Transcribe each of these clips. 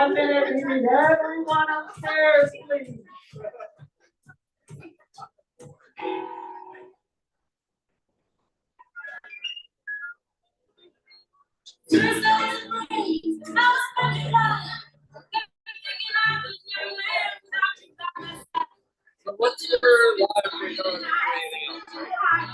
minute, we need everyone upstairs, please. What's your live regarding anything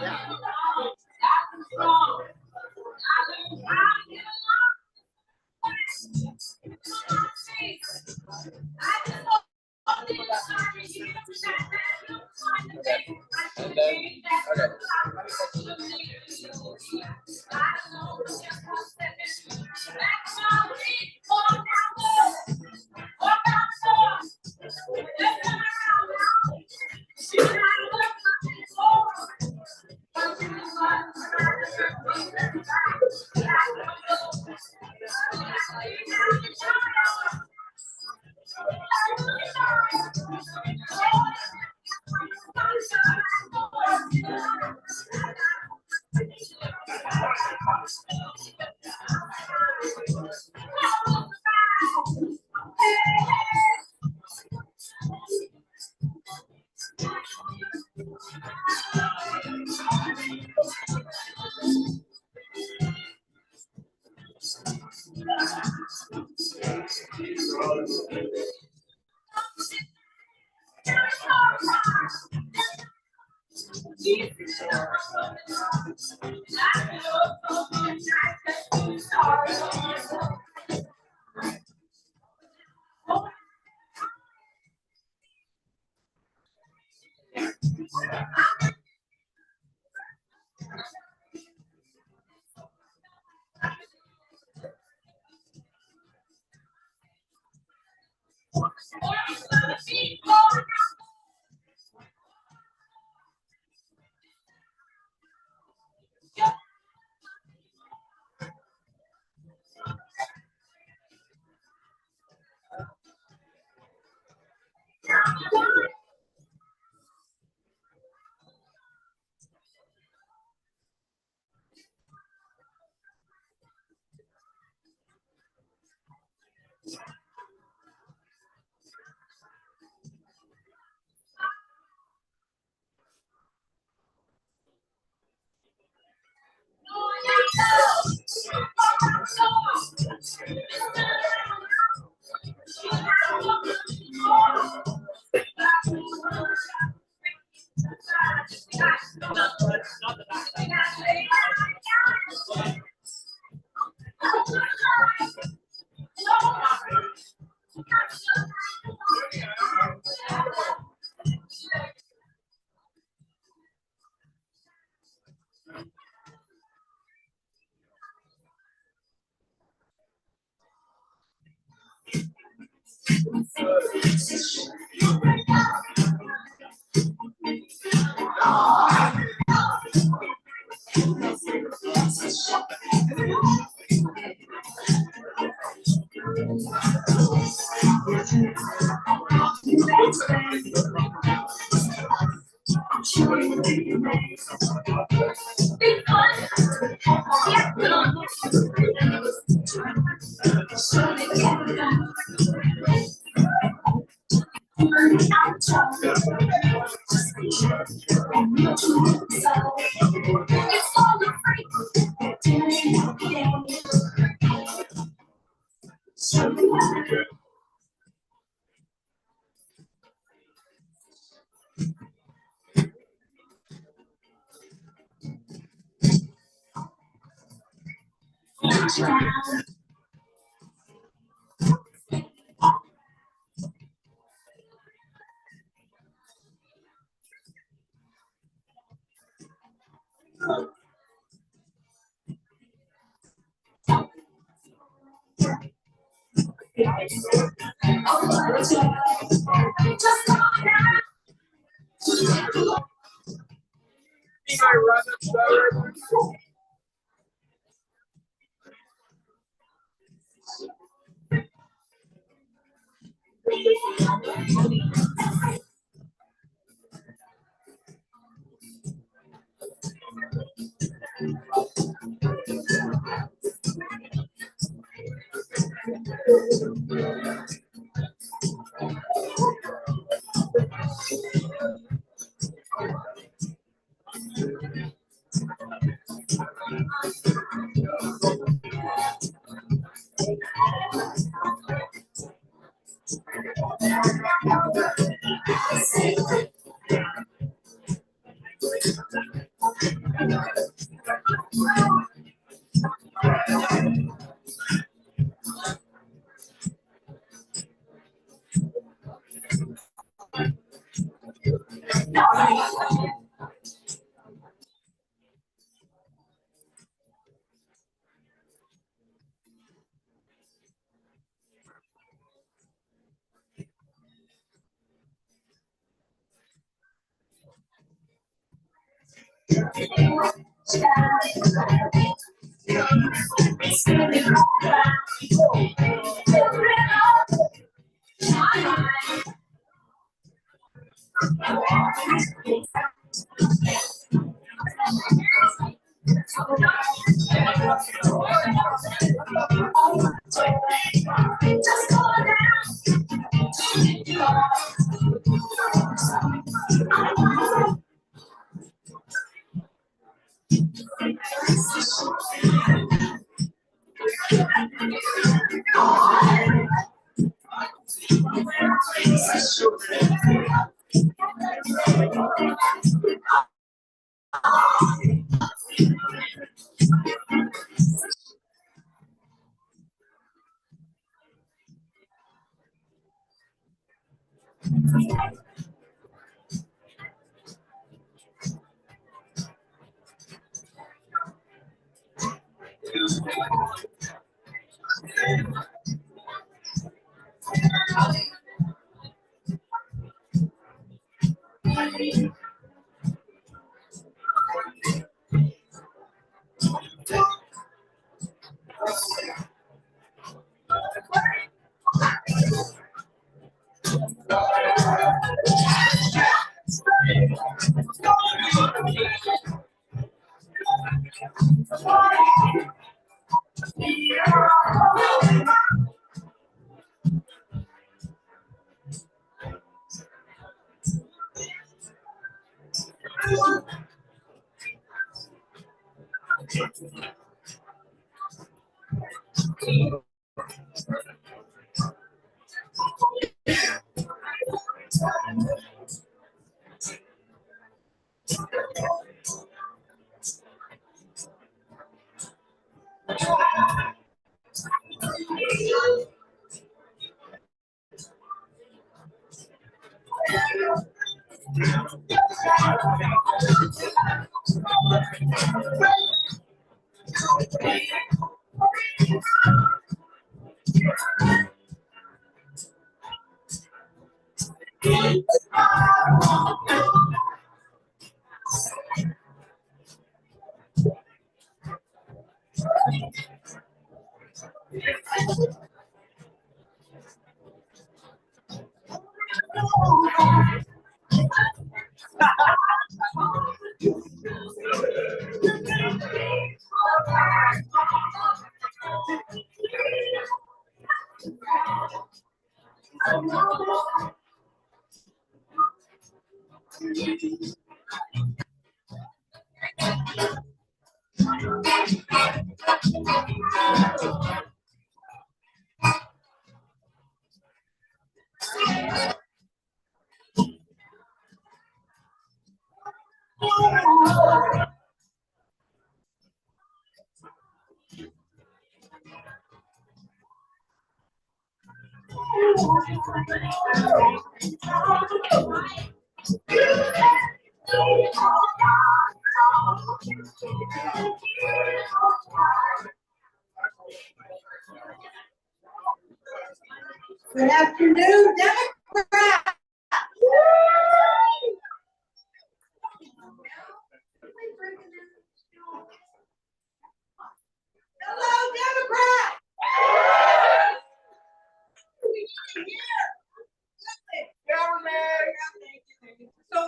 Good afternoon, Democrat. Hello, Democrat. So,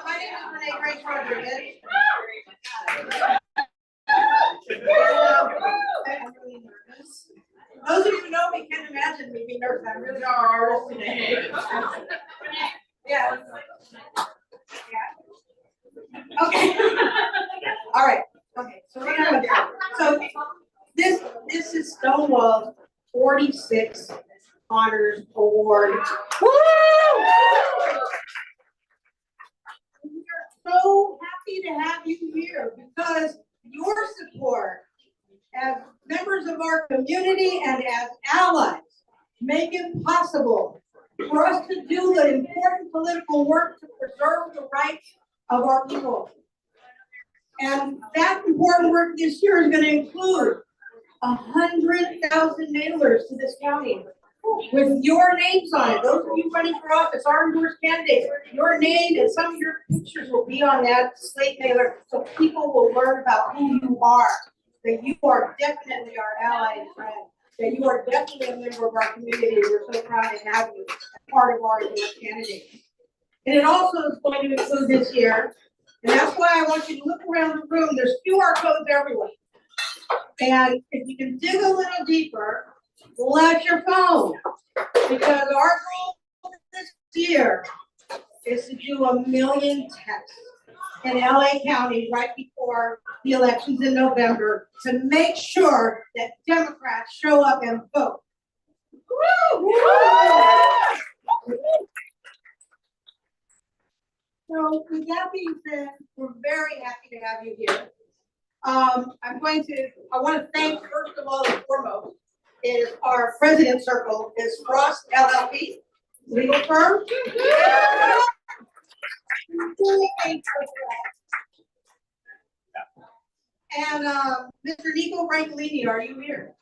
my name is Renee Grace Rodriguez. I'm really nervous. Those of you who know me can't imagine me being nervous. I really are nervous today. Yeah. Yeah. Okay. All right. Okay. So we're gonna go. So this is Stonewall 46 Honors Award. Woo! We're so happy to have you here because your support as members of our community and as allies make it possible for us to do the important political work to preserve the rights of our people. And that important work this year is going to include 100,000 mailers to this county. with your names on it. Those of you running for office, our endorsed candidates, your name and some of your pictures will be on that slate mailer, so people will learn about who you are, that you are definitely our ally and friend, that you are definitely a member of our community. We're so proud to have you as part of our endorsed candidates. And it also is going to include this year, and that's why I want you to look around the room. There's QR codes everywhere. And if you can dig a little deeper, pull out your phone, because our goal this year is to do 1 million tests in LA County right before the elections in November to make sure that Democrats show up and vote. So with that being said, we're very happy to have you here. I want to thank, first of all and foremost, is our president circle is Frost LLP, legal firm. And Mr. Nico Brancolini, are you here?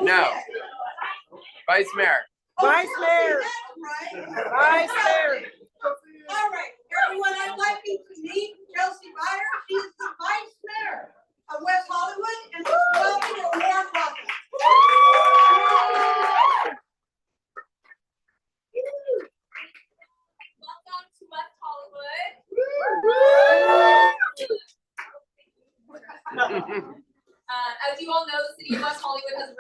No. Vice Mayor. Vice Mayor. Right. Vice Mayor. All right, everyone, I'd like you to meet Chelsea Meyer. She is the Vice Mayor of West Hollywood, and welcome to warm welcome. Welcome to West Hollywood. As you all know, the city of West Hollywood has a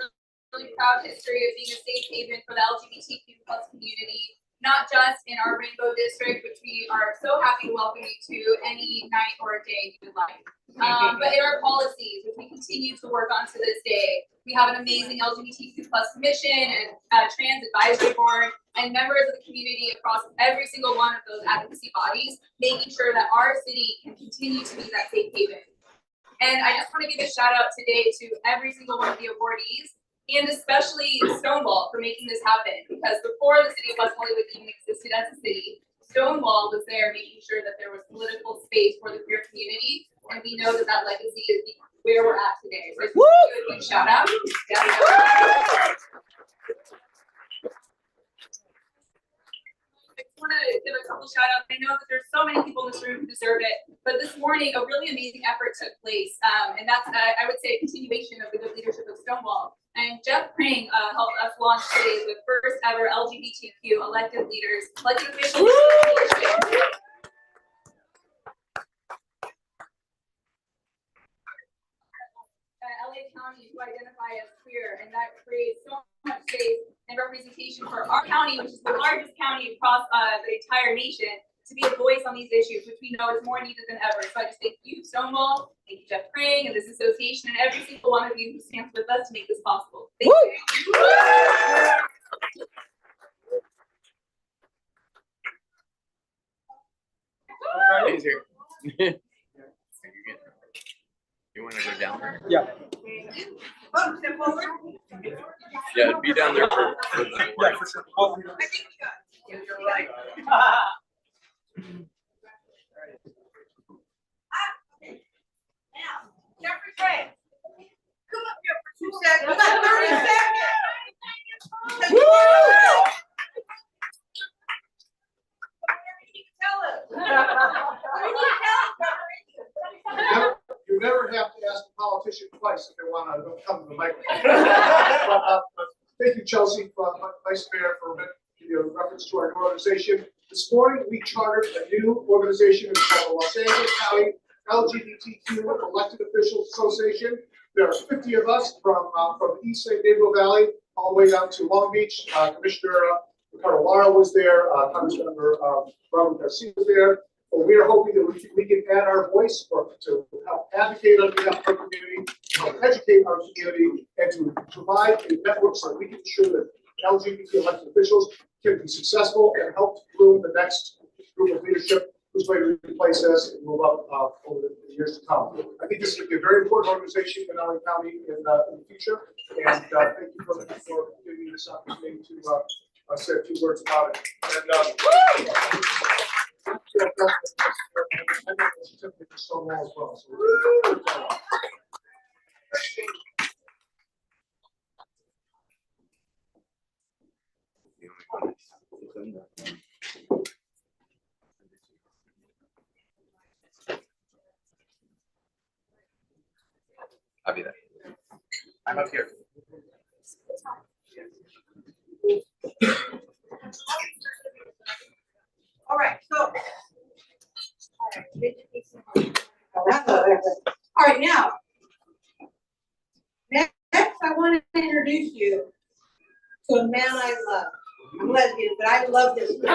really proud history of being a safe haven for the LGBTQ+ community, not just in our Rainbow District, which we are so happy to welcome you to any night or day you would like, but in our policies, which we continue to work on to this day. We have an amazing LGBTQ+ commission and trans advisory board, and members of the community across every single one of those advocacy bodies, making sure that our city can continue to be that safe haven. And I just want to give a shout out today to every single one of the awardees, and especially Stonewall for making this happen, because before the city of West Hollywood even existed as a city, Stonewall was there making sure that there was political space for the queer community, and we know that that legacy is where we're at today. So just a big shout out. I just want to give a couple shout outs. I know that there's so many people in this room who deserve it, but this morning a really amazing effort took place, and that's I would say a continuation of the good leadership of Stonewall. And Jeff Prang helped us launch today the first ever LGBTQ elected officials. LA County who identify as queer, and that creates so much space and representation for our county, which is the largest county across the entire nation, to be a voice on these issues, which we know is more needed than ever. So I just thank you, Stonewall, thank you, Jeff Prang, and this association, and every single one of you who stands with us to make this possible. Thank you. He's here. You want to go down there? Yeah. Oh, step forward. Yeah, be down there for the. Yeah, for sure. I think we got it. You're right. Now, Jeffrey Prang, come up here for 2 seconds. We got 30 seconds. Woo! Tell us. You never have to ask the politician twice if they want to come to the microphone. Thank you, Chelsea, Vice Mayor, for reference to our organization. This morning, we chartered a new organization. It's called the Los Angeles County LGBTQ Elected Officials Association. There are 50 of us from the East St. Gabriel Valley all the way down to Long Beach. Commissioner Ricardo Lara was there. Congressmember Robert Garcia was there. But we are hoping that we can add our voice to help advocate on behalf of our community, to help educate our community, and to provide a network so that we can ensure that LGBT elected officials can be successful and help groom the next group of leadership who's going to replace us and move up over the years to come. I think this is going to be a very important organization in LA County in the future, and thank you for giving me this opportunity to say a few words about it. And Certificate to Stonewall as well. So we're good job. I'll be there. I'm up here. All right, so. All right, now. Next, I want to introduce you to a man I love. I'm lesbian, but I love this guy.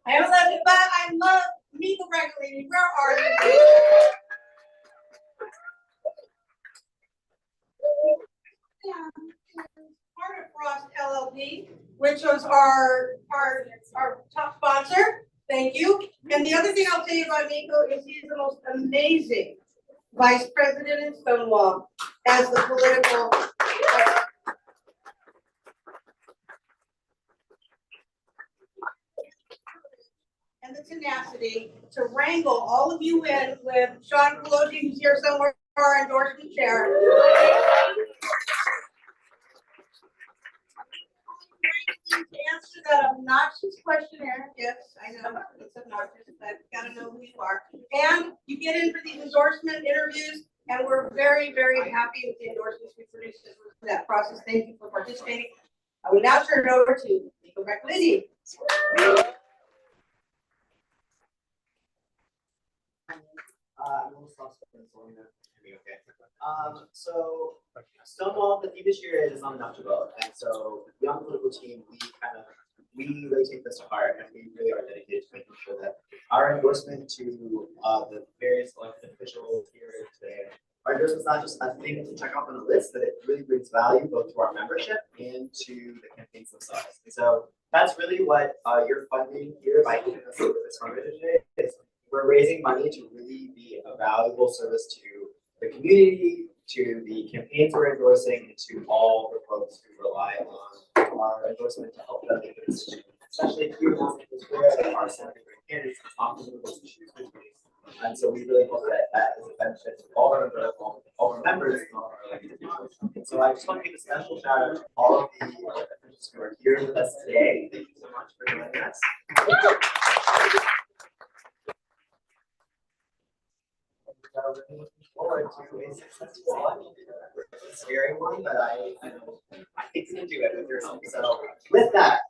I haven't loved it, but I love Miko regularly. Where are you? Part of Frost LLP, which was our top sponsor. Thank you. And the other thing I'll tell you about Miko is he's the most amazing vice president in Stonewall as the political. And the tenacity to wrangle all of you in with Sean Pelosi, who's here somewhere, our endorsement chair. To answer that obnoxious questionnaire, yes, I know it's obnoxious, I've got to know who you are. And you get in for these endorsement interviews, and we're very, very happy with the endorsements we produced in that process. Thank you for participating. I will now turn it over to Miko Recklizzi. So Stonewall, the theme this year is untouchable, and so the young political team, we really take this to heart, and we really are dedicated to making sure that our endorsement to the various elected officials here today, our endorsement is not just a thing to check off on the list, but it really brings value both to our membership and to the campaigns themselves. And so that's really what you're funding here by giving us this fundraiser today. Is we're raising money to really be a valuable service to the community, to the campaigns we're endorsing, and to all the folks who rely on our endorsement to help them make a decision, especially here where our Senate candidates often move those issues quickly. And so we really hope that that is a benefit to all our members, and all our elected officials. And so I just want to give a special shout out to all of the officials who are here with us today. Thank you so much for joining us. Looking forward to a successful election. It's a scary one, but I think we can do it with your help. So with that,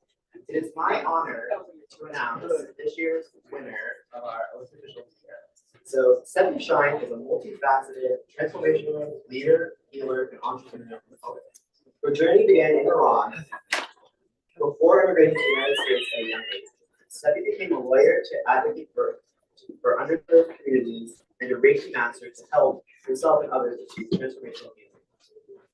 it is my honor to announce this year's winner of our elected officials here. So Stephanie Shine is a multifaceted, transformational leader, healer, and entrepreneur from the public. Her journey began in Iran before immigrating to the United States at a young age. Stephanie became a lawyer to advocate for underserved communities and a Reiki master to help herself and others achieve transformational healing.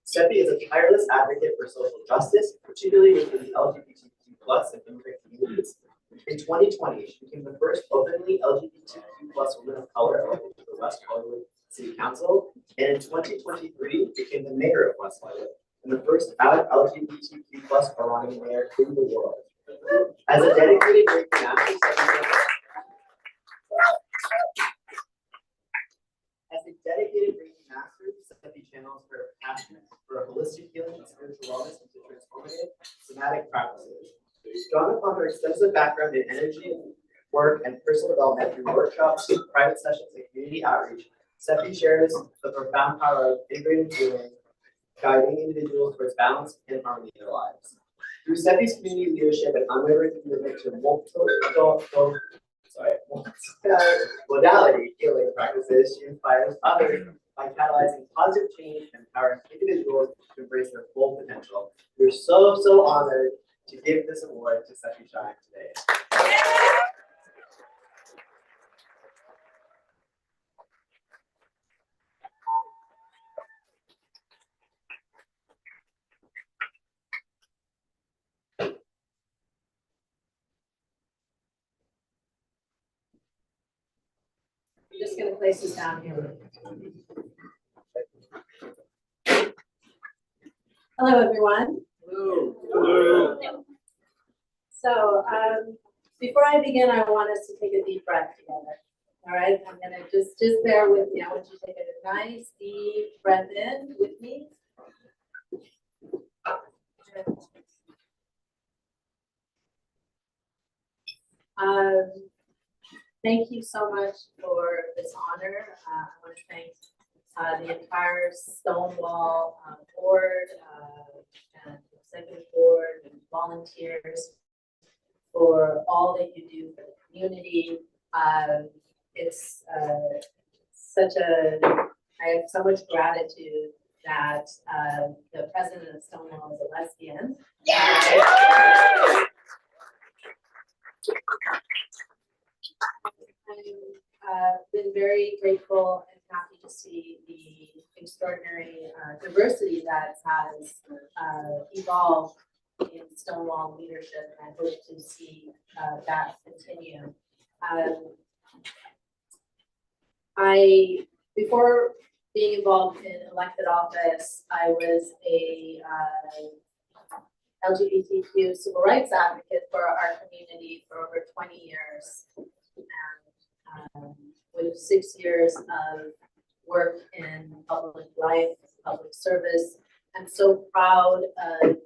Stephanie is a tireless advocate for social justice, particularly within the LGBTQ+ and immigrant communities. In 2020, she became the first openly LGBTQ+ woman of color elected to the West Hollywood City Council, and in 2023 became the mayor of West Hollywood and the first LGBTQ+ Iranian mayor in the world. As a dedicated Reiki master, Stephanie channels her passion for holistic healing and spiritual wellness into transformative somatic practices. Drawn upon her extensive background in energy work and personal development through workshops, private sessions, and community outreach, Stephanie shares the profound power of integrated healing, guiding individuals towards balance and harmony in their lives. Through Stephanie's community leadership and unwavering commitment to modality healing practices, she inspires others by catalyzing positive change and empowering individuals to embrace their full potential. We're so honored to give this award to Stephanie Shine today. I'm just gonna place this down here. Hello, everyone. Hello. So, Before I begin, I want us to take a deep breath together. All right, I'm gonna just bear with me. I want you to take a nice deep breath in with me. Thank you so much for this honor. I want to thank the entire Stonewall board and executive board and volunteers for all that you do for the community. It's I have so much gratitude that the president of Stonewall is a lesbian. I've been very grateful and happy to see the extraordinary diversity that has evolved in Stonewall leadership, and I hope to see that continue. Before being involved in elected office, I was a LGBTQ civil rights advocate for our community for over 20 years. And with 6 years of work in public life, public service, I'm so proud of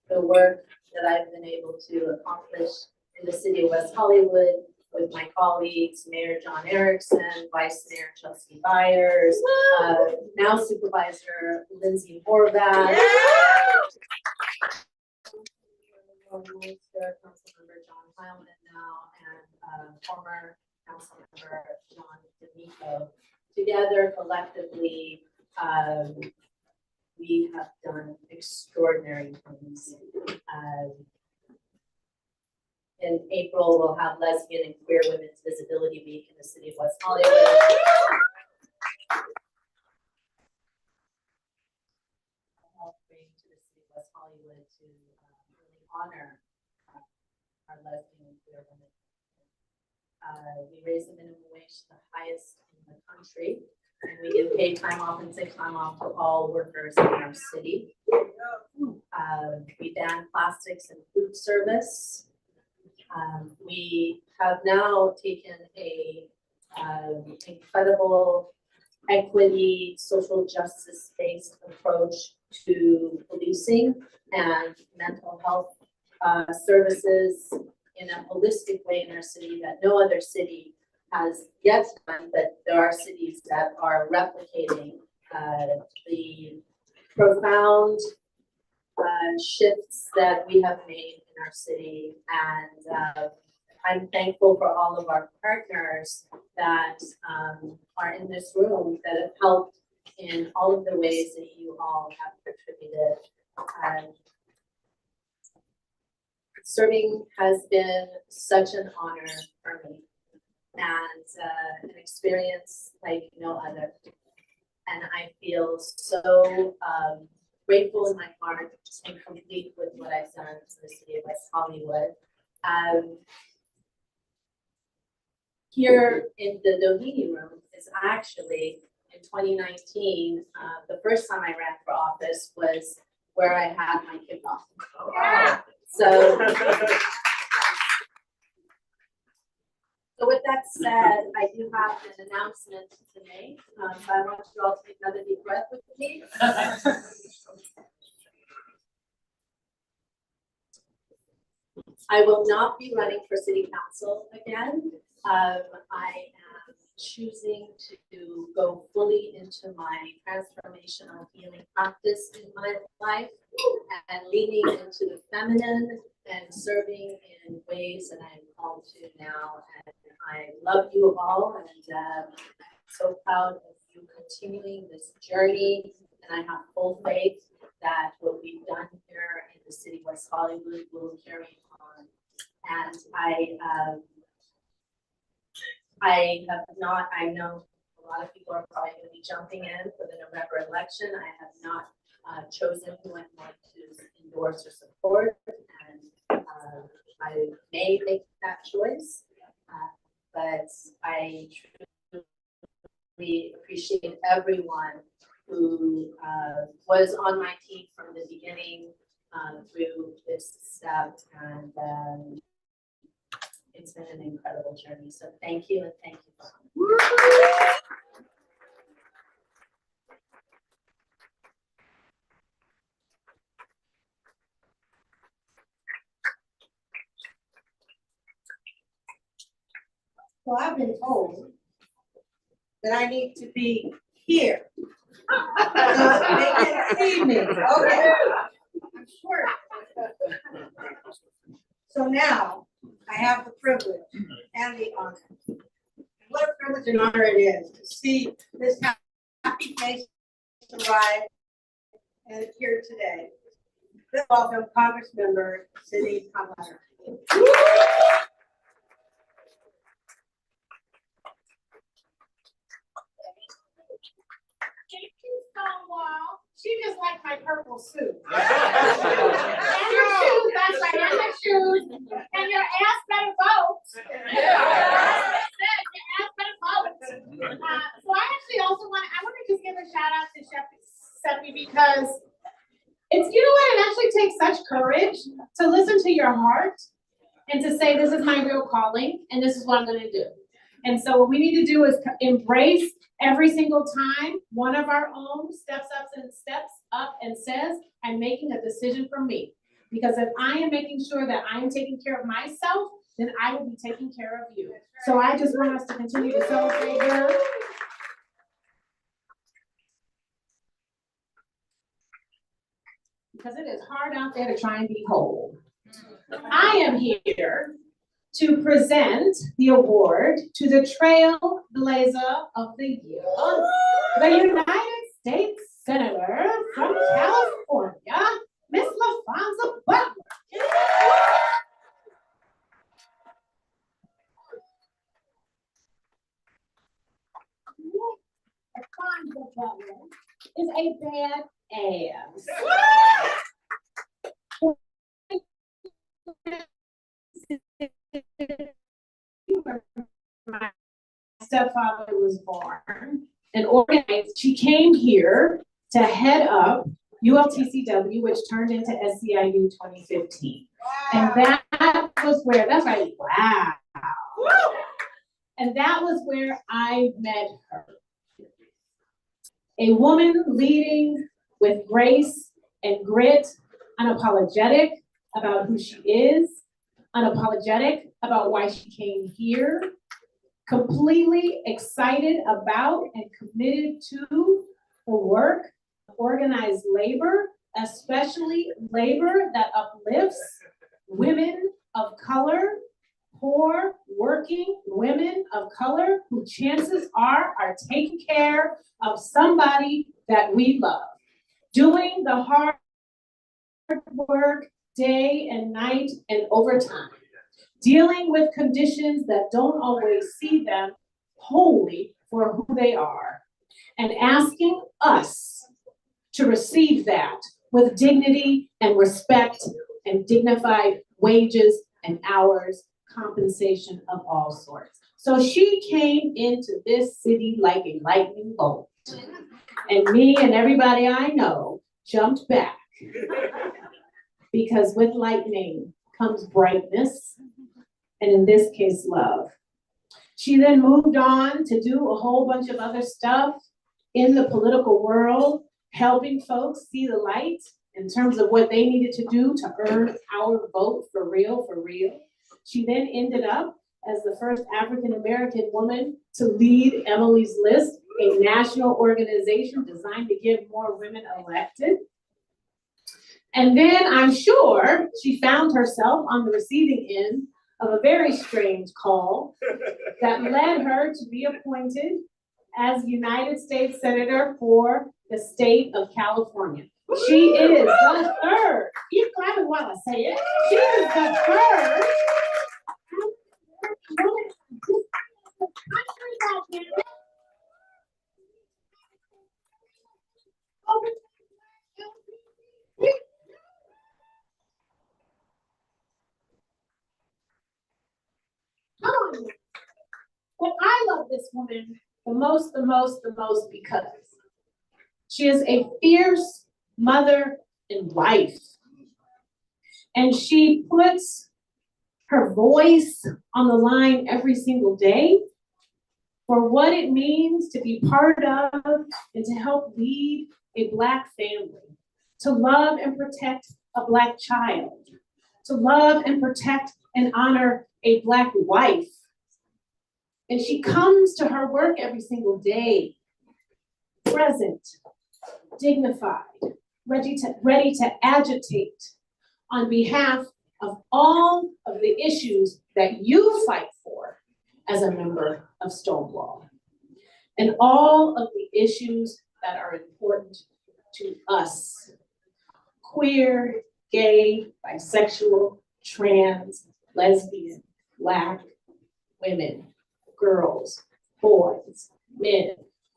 the work that I've been able to accomplish in the city of West Hollywood with my colleagues, Mayor John Erickson, Vice Mayor Chelsea Byers, now Supervisor Lindsay Horvath, Councilmember John Heilman now, and former Councilmember John D'Amico. Together, collectively, we have done extraordinary things. In April, we'll have Lesbian and Queer Women's Visibility Week in the city of West Hollywood. I'll bring to the city of West Hollywood to really honor our lesbian and queer women. We raise the minimum wage to the highest in the country, and we give paid time off and sick time off to all workers in our city. We ban plastics and food service. We have now taken a incredible equity, social justice-based approach to policing and mental health services in a holistic way in our city that no other city has yet done, but there are cities that are replicating the profound shifts that we have made in our city. And I'm thankful for all of our partners that are in this room that have helped in all of the ways that you all have contributed. Serving has been such an honor for me, and an experience like no other. And I feel so grateful in my heart and complete with what I've done to the city of West Hollywood. Here in the Doheny room is actually in 2019, the first time I ran for office was where I had my kickoff. Yeah. So with that said, I do have an announcement to make. So I want you all to take another deep breath with me. I will not be running for city council again. I am choosing to go fully into my transformational healing practice in my life and leaning into the feminine and serving in ways that I'm called to now. And I love you all, and I'm so proud of you continuing this journey. And I have full faith that what we've done here in the city of West Hollywood will carry on. And I know a lot of people are probably going to be jumping in for the November election. I have not chosen who I want to endorse or support, and I may make that choice, but I truly appreciate everyone who was on my team from the beginning through this step, and it's been an incredible journey. So thank you and thank you. Well, I've been told that I need to be here. They can see me, okay. I'm short. So now, I have the privilege and the honor. What a privilege and honor it is to see this happy face arrive and here today. Let's welcome Congress member Cindy Kamala. Thank you, Stonewall. She just liked my purple suit. And Yeah. your shoes, that's right, and the shoes. And your ass better vote. Your ass better vote. So I actually also want to just give a shout out to Chef Seppi because it's, you know what, it actually takes such courage to listen to your heart and to say, this is my real calling and this is what I'm gonna do. And so what we need to do is embrace every single time one of our own steps up and says, I'm making a decision for me. Because if I am making sure that I am taking care of myself, then I will be taking care of you. So I just want us to continue to celebrate her. Because it is hard out there to try and be whole. I am here to present the award to the Trailblazer of the Year, the United States Senator from California, Miss LaFonza Butler. LaFonza Butler is a bad ass. My stepfather was born and organized. She came here to head up ULTCW, which turned into SCIU 2015. And that was where, that's right, wow. And that was where I met her. A woman leading with grace and grit, unapologetic about who she is, unapologetic about why she came here, completely excited about and committed to the work of organized labor, especially labor that uplifts women of color, poor working women of color who chances are taking care of somebody that we love, doing the hard work day and night and overtime, dealing with conditions that don't always see them wholly for who they are, and asking us to receive that with dignity and respect and dignified wages and hours, compensation of all sorts. So she came into this city like a lightning bolt, and me and everybody I know jumped back. Because with lightning comes brightness, and in this case, love. She then moved on to do a whole bunch of other stuff in the political world, helping folks see the light in terms of what they needed to do to earn our vote for real, for real. She then ended up as the first African-American woman to lead Emily's List, a national organization designed to get more women elected. And then I'm sure she found herself on the receiving end of a very strange call that led her to be appointed as United States Senator for the state of California. She is the third, you clapping while I say it, she is the third But I love this woman the most because she is a fierce mother and wife. And she puts her voice on the line every single day for what it means to be part of and to help lead a Black family, to love and protect a Black child, to love and protect and honor a Black wife. And she comes to her work every single day, present, dignified, ready to agitate on behalf of all of the issues that you fight for as a member of Stonewall, and all of the issues that are important to us, queer, gay, bisexual, trans, lesbian, Black women, girls, boys, men,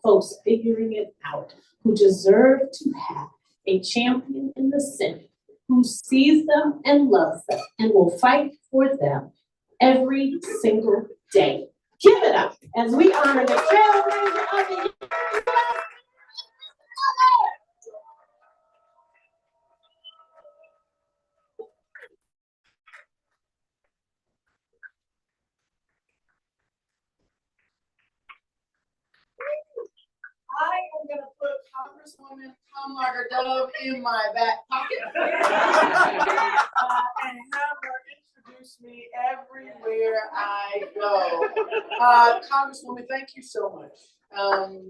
folks figuring it out, who deserve to have a champion in the Senate who sees them and loves them and will fight for them every single day. Give it up as we honor the trailblazer of the year. I am gonna put Congresswoman Kamala Dove in my back pocket. And have her introduce me everywhere I go. Congresswoman, thank you so much.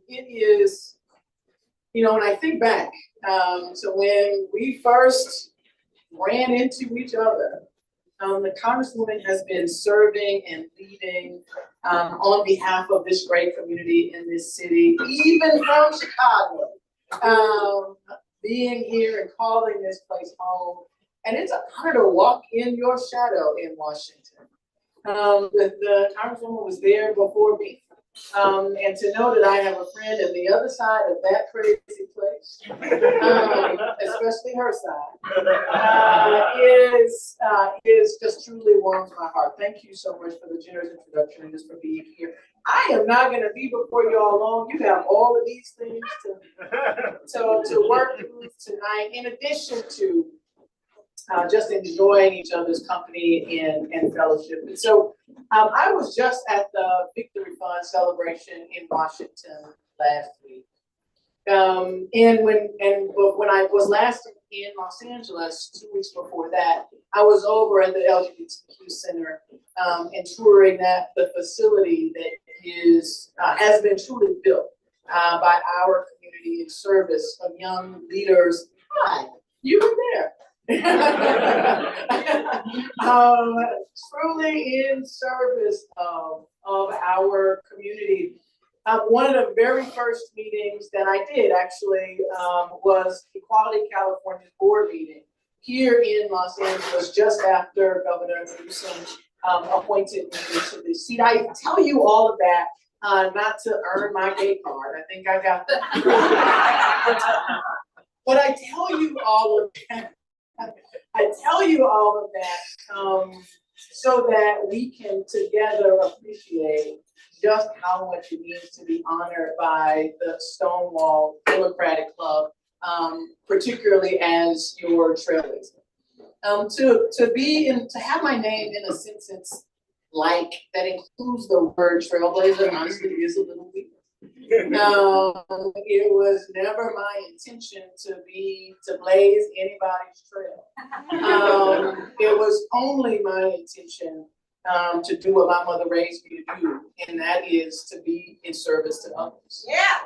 It is, when I think back, to when we first ran into each other, the Congresswoman has been serving and leading on behalf of this great community in this city, even from Chicago, being here and calling this place home. And it's an honor to walk in your shadow in Washington. The Congresswoman was there before me. And to know that I have a friend on the other side of that crazy place, especially her side, is just truly warms my heart. Thank you so much for the generous introduction and just for being here. I am not going to be before you all long. You have all of these things to work through tonight, in addition to just enjoying each other's company and fellowship. And so I was just at the Victory Fund celebration in Washington last week. And when I was last in Los Angeles 2 weeks before that, I was over at the LGBTQ Center and touring the facility that has been truly built by our community in service of young leaders. Hi, you were there. Truly in service of our community. One of the very first meetings that I did actually was Equality California's board meeting here in Los Angeles just after Governor Newsom appointed me to the seat. I tell you all of that not to earn my gay card. I think I got that. But I tell you all of that. So that we can together appreciate just how much it means to be honored by the Stonewall Democratic Club, particularly as your trailblazer. To have my name in a sentence like that includes the word trailblazer, honestly, is a little weird. It was never my intention to blaze anybody's trail. It was only my intention to do what my mother raised me to do, and that is to be in service to others. Yeah.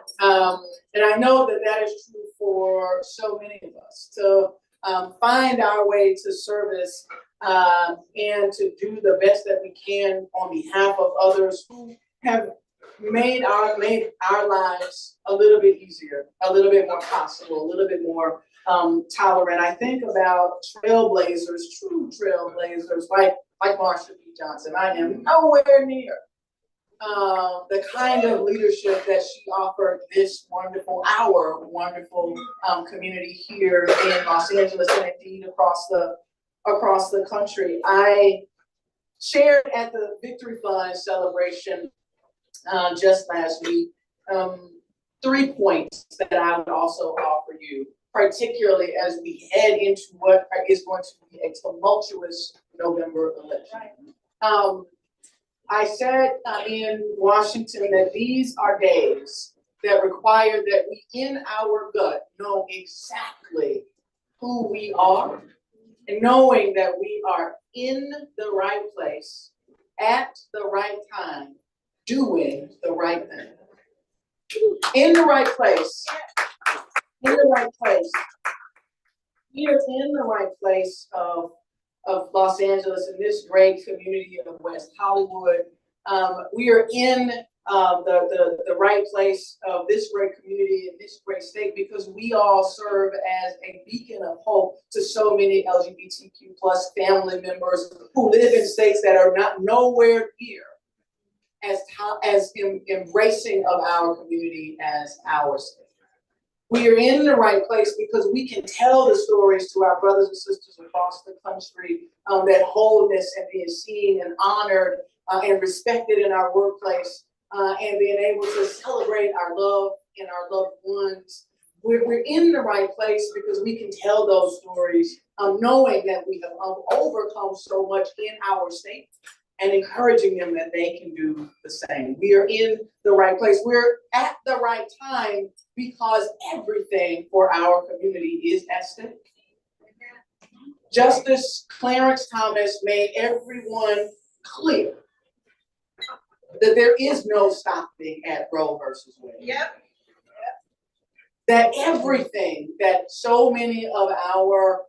And I know that is true for so many of us, to find our way to service and to do the best that we can on behalf of others who have made our lives a little bit easier, a little bit more possible, a little bit more tolerant. I think about trailblazers, true trailblazers, like Marsha P. Johnson. I am nowhere near the kind of leadership that she offered our wonderful community here in Los Angeles and indeed across the country. I shared at the Victory Fund celebration just last week 3 points that I would also offer you, particularly as we head into what is going to be a tumultuous November election. I said in Washington that these are days that require that we in our gut know exactly who we are, and knowing that we are in the right place at the right time, doing the right thing. In the right place. In the right place. We are in the right place of Los Angeles, in this great community of West Hollywood. We are in the right place of this great community in this great state because we all serve as a beacon of hope to so many LGBTQ plus family members who live in states that are not nowhere near as embracing of our community as our state. We are in the right place because we can tell the stories to our brothers and sisters across the country, that wholeness and being seen and honored and respected in our workplace, and being able to celebrate our love and our loved ones. We're in the right place because we can tell those stories, knowing that we have overcome so much in our state and encouraging them that they can do the same. We are in the right place. We're at the right time because everything for our community is at stake. Justice Clarence Thomas made everyone clear that there is no stopping at Roe versus Wade. Yep. That everything that so many of our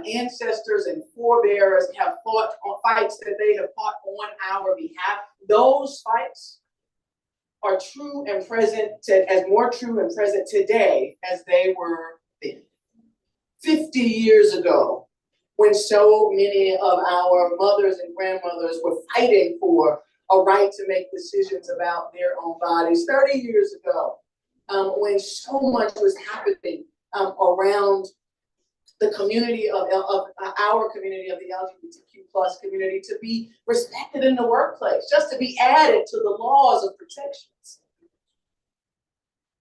ancestors and forebears have fought on, fights that they have fought on our behalf, those fights are true and present, as more true and present today as they were then. 50 years ago, when so many of our mothers and grandmothers were fighting for a right to make decisions about their own bodies. 30 years ago, when so much was happening around the community of our community of the LGBTQ plus community to be respected in the workplace, just to be added to the laws of protections.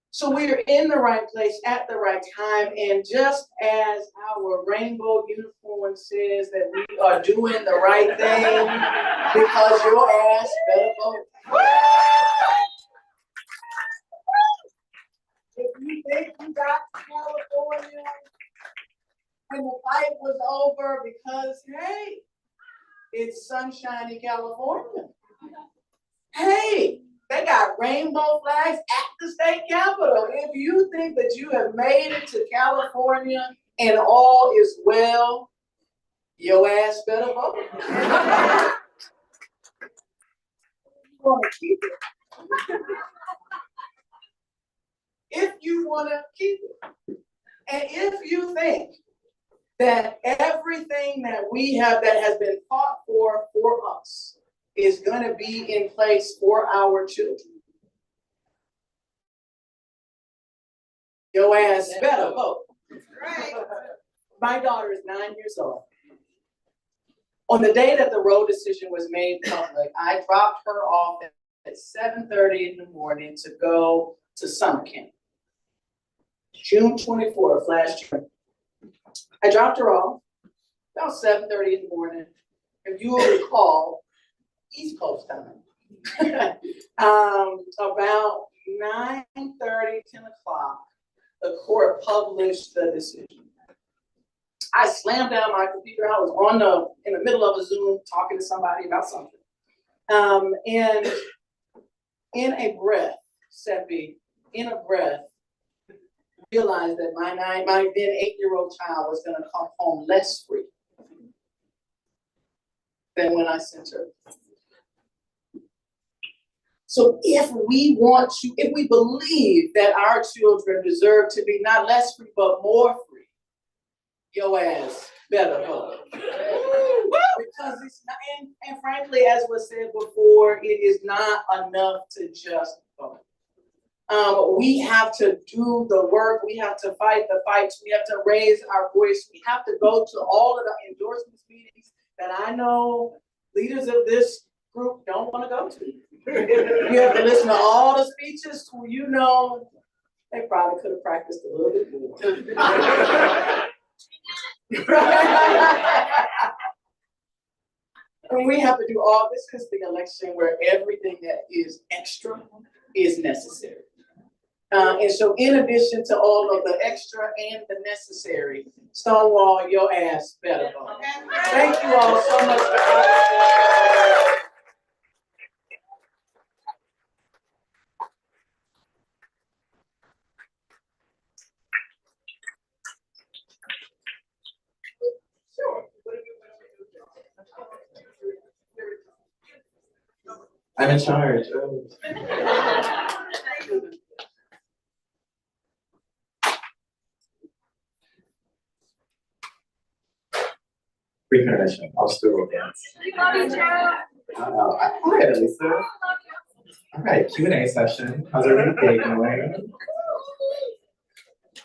So we are in the right place at the right time, and just as our rainbow uniform says that we are doing the right thing because your ass better vote. If you think you got to California when the fight was over because, hey, it's sunshiny California. Hey, they got rainbow flags at the state capitol. If you think that you have made it to California and all is well, your ass better vote. You want to keep it. If you want to keep it. And if you think that everything that we have that has been fought for us is going to be in place for our children, your ass better vote. Right. My daughter is 9 years old. On the day that the Roe decision was made public, I dropped her off at 7:30 in the morning to go to summer camp. June 24th last year. I dropped her off about 7:30 in the morning. If you will recall, East Coast time. About 9:30, 10 o'clock, the court published the decision. I slammed down my computer. I was in the middle of a Zoom talking to somebody about something. And in a breath, Seppi, in a breath, realized that my then 8-year-old child was going to come home less free than when I sent her. So if we believe that our children deserve to be not less free, but more free, your ass better vote. Because it's not, and frankly, as was said before, it is not enough to just vote. We have to do the work. We have to fight the fights. We have to raise our voice. We have to go to all of the endorsements meetings that I know leaders of this group don't want to go to. You have to listen to all the speeches who you know they probably could have practiced a little bit more. And we have to do all, this is the election where everything that is extra is necessary. And so in addition to all of the extra and the necessary, Stonewall, your ass better vote. Thank you all so much for coming. I'm in charge. Pre-commission, I'll just do a little dance. Love you, Joe. Hi, Lisa. All right, Q&A session. How's everybody's day going?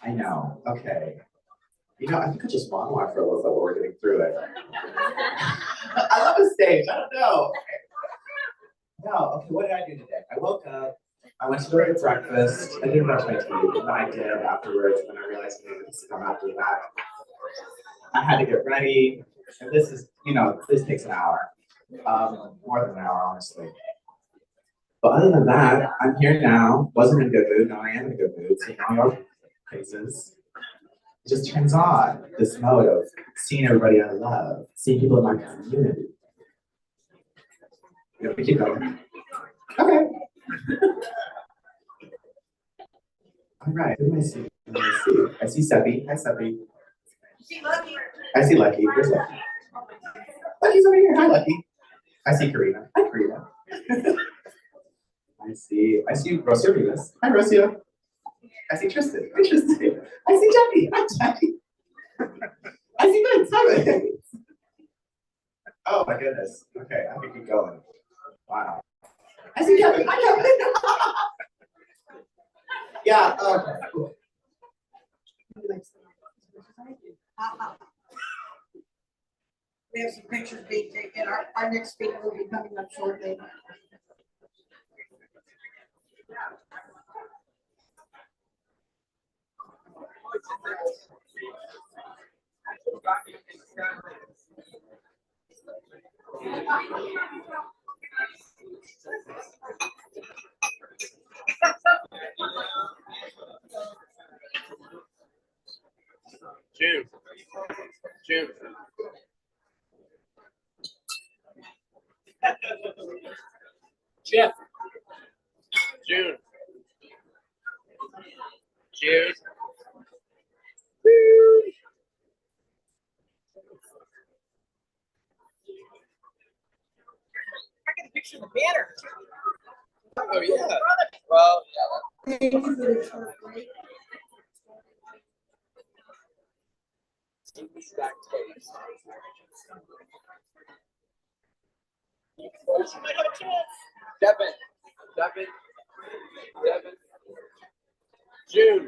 I know, okay. You know, I think I just monologue for a little bit while we're getting through it. I love the stage, I don't know. Okay. No, okay, what did I do today? I woke up, I went to go get breakfast, I didn't brush my teeth, and I did afterwards, and then I realized I needed to come after that. I had to get ready, and this is, you know, this takes an hour. More than an hour, honestly. But other than that, I'm here now, wasn't in a good mood, now I am in a good mood, seeing all your faces. It just turns on this mode of seeing everybody I love, seeing people in my community. You know, we keep going. Okay. All right, who do I see? Who do I see? I see Seppi. Hi, Seppi. I see Lucky. Where's Lucky? Lucky's over here. Hi, Lucky. I see Karina. Hi, Karina. I see Rocio Rivas. Hi, Rocio. I see Tristan. Hi, Tristan. I see Jackie. Hi, Jackie. I see Vince. Hi, Vince. Oh my goodness. Okay, I can keep going. Wow. I see Kevin. Hi, Kevin. Yeah. Okay. Cool. We have some pictures being taken. Our next speaker will be coming up shortly. June. June. Jeff. June. June. I got a picture of the banner. Oh yeah. Well, yeah. Thank you for the short break. Devin. Devin. Devin. June.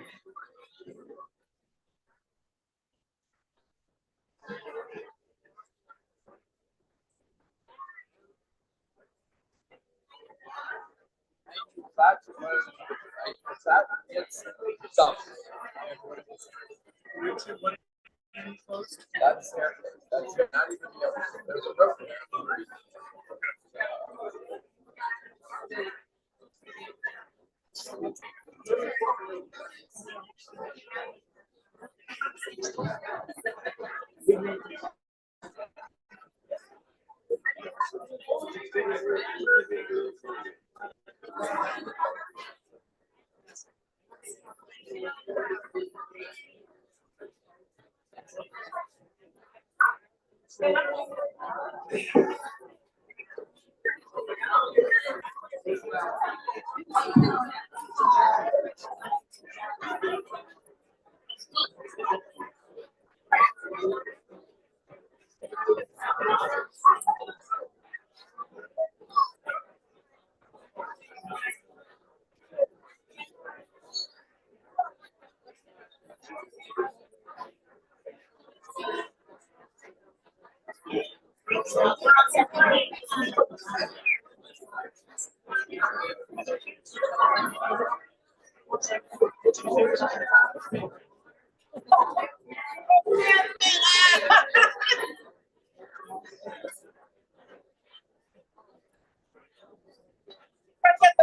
That's it's tough. That's not even there's a rope there.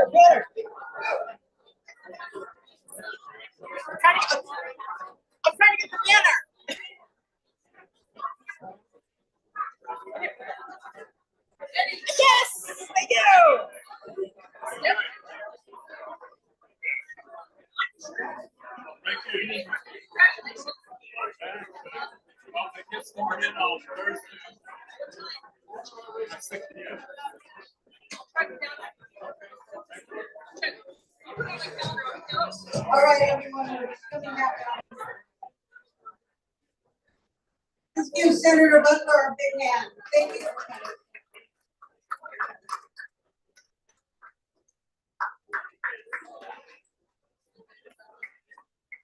I'm trying to get the banner. Yes, I do. All right, everyone, we're coming back down. Let's give Senator Butler a big hand. Thank you.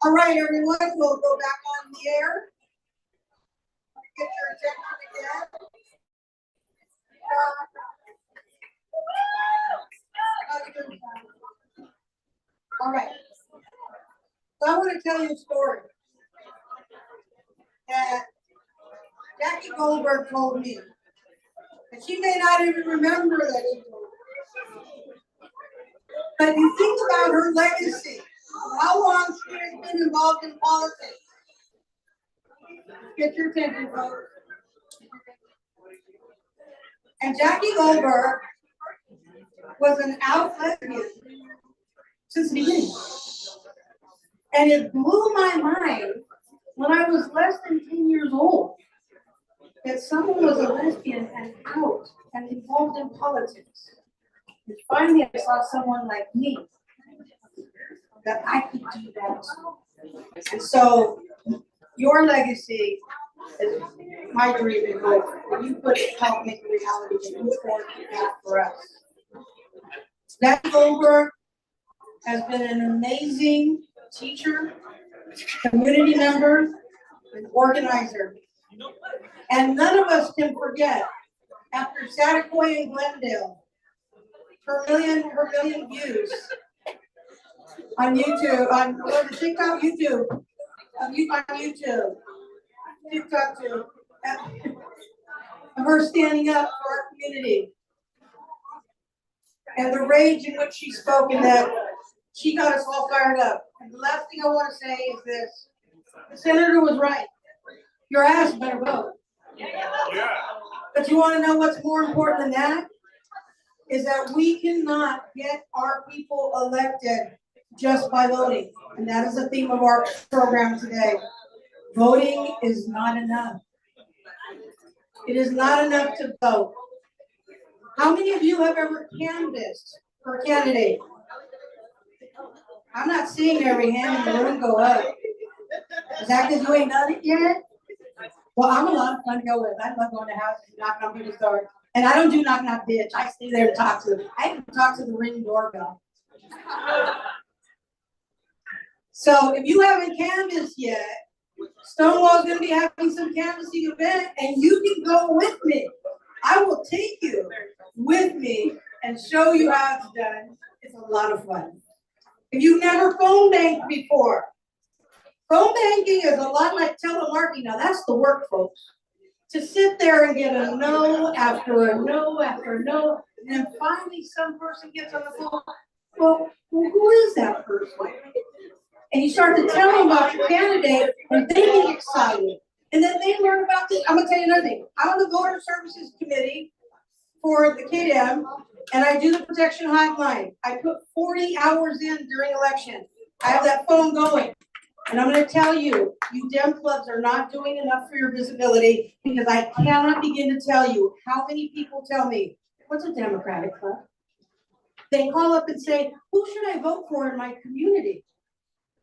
All right, everyone, we'll go back on the air. Get your attention again. All right. So I want to tell you a story that Jackie Goldberg told me. And she may not even remember that she told me. But you think about her legacy, how long she has been involved in politics. Get your attention, folks. And Jackie Goldberg was an out lesbian since the beginning. And it blew my mind when I was less than 10 years old that someone was a lesbian and out and involved in politics. And finally, I saw someone like me that I could do that. And so your legacy is my dream and hope. When you put it, help make a reality and move forward with that for us. Jackie Goldberg has been an amazing teacher, community member, and organizer. And none of us can forget, after Satakoy and Glendale, her million views on YouTube, on TikTok, YouTube, on YouTube, TikTok too, of her standing up for our community. And the rage in which she spoke, and that she got us all fired up. And the last thing I want to say is this: the senator was right. Your ass better vote. Yeah. But you want to know what's more important than that? Is that we cannot get our people elected just by voting. And that is the theme of our program today. Voting is not enough. It is not enough to vote. How many of you have ever canvassed for a candidate? I'm not seeing every hand in the room go up. Is that because you ain't done it yet? Well, I'm a lot of fun to go with. I love going to houses and knocking on people's doors. And I don't do knock knock bitch. I stay there to talk to them. I even talk to the ring doorbell. So if you haven't canvassed yet, Stonewall is going to be having some canvassing event, and you can go with me. I will take you with me and show you how it's done. It's a lot of fun. If you've never phone banked before, phone banking is a lot like telemarketing. Now that's the work, folks. To sit there and get a no after a no after a no, and then finally some person gets on the phone. Well, who is that person? And you start to tell them about your candidate, and they get excited. And then they learn about this. I'm going to tell you another thing. I'm on the Voter Services Committee for the KDM, and I do the protection hotline. I put 40 hours in during election. I have that phone going. And I'm going to tell you, you Dem clubs are not doing enough for your visibility, because I cannot begin to tell you how many people tell me, what's a Democratic club? They call up and say, who should I vote for in my community?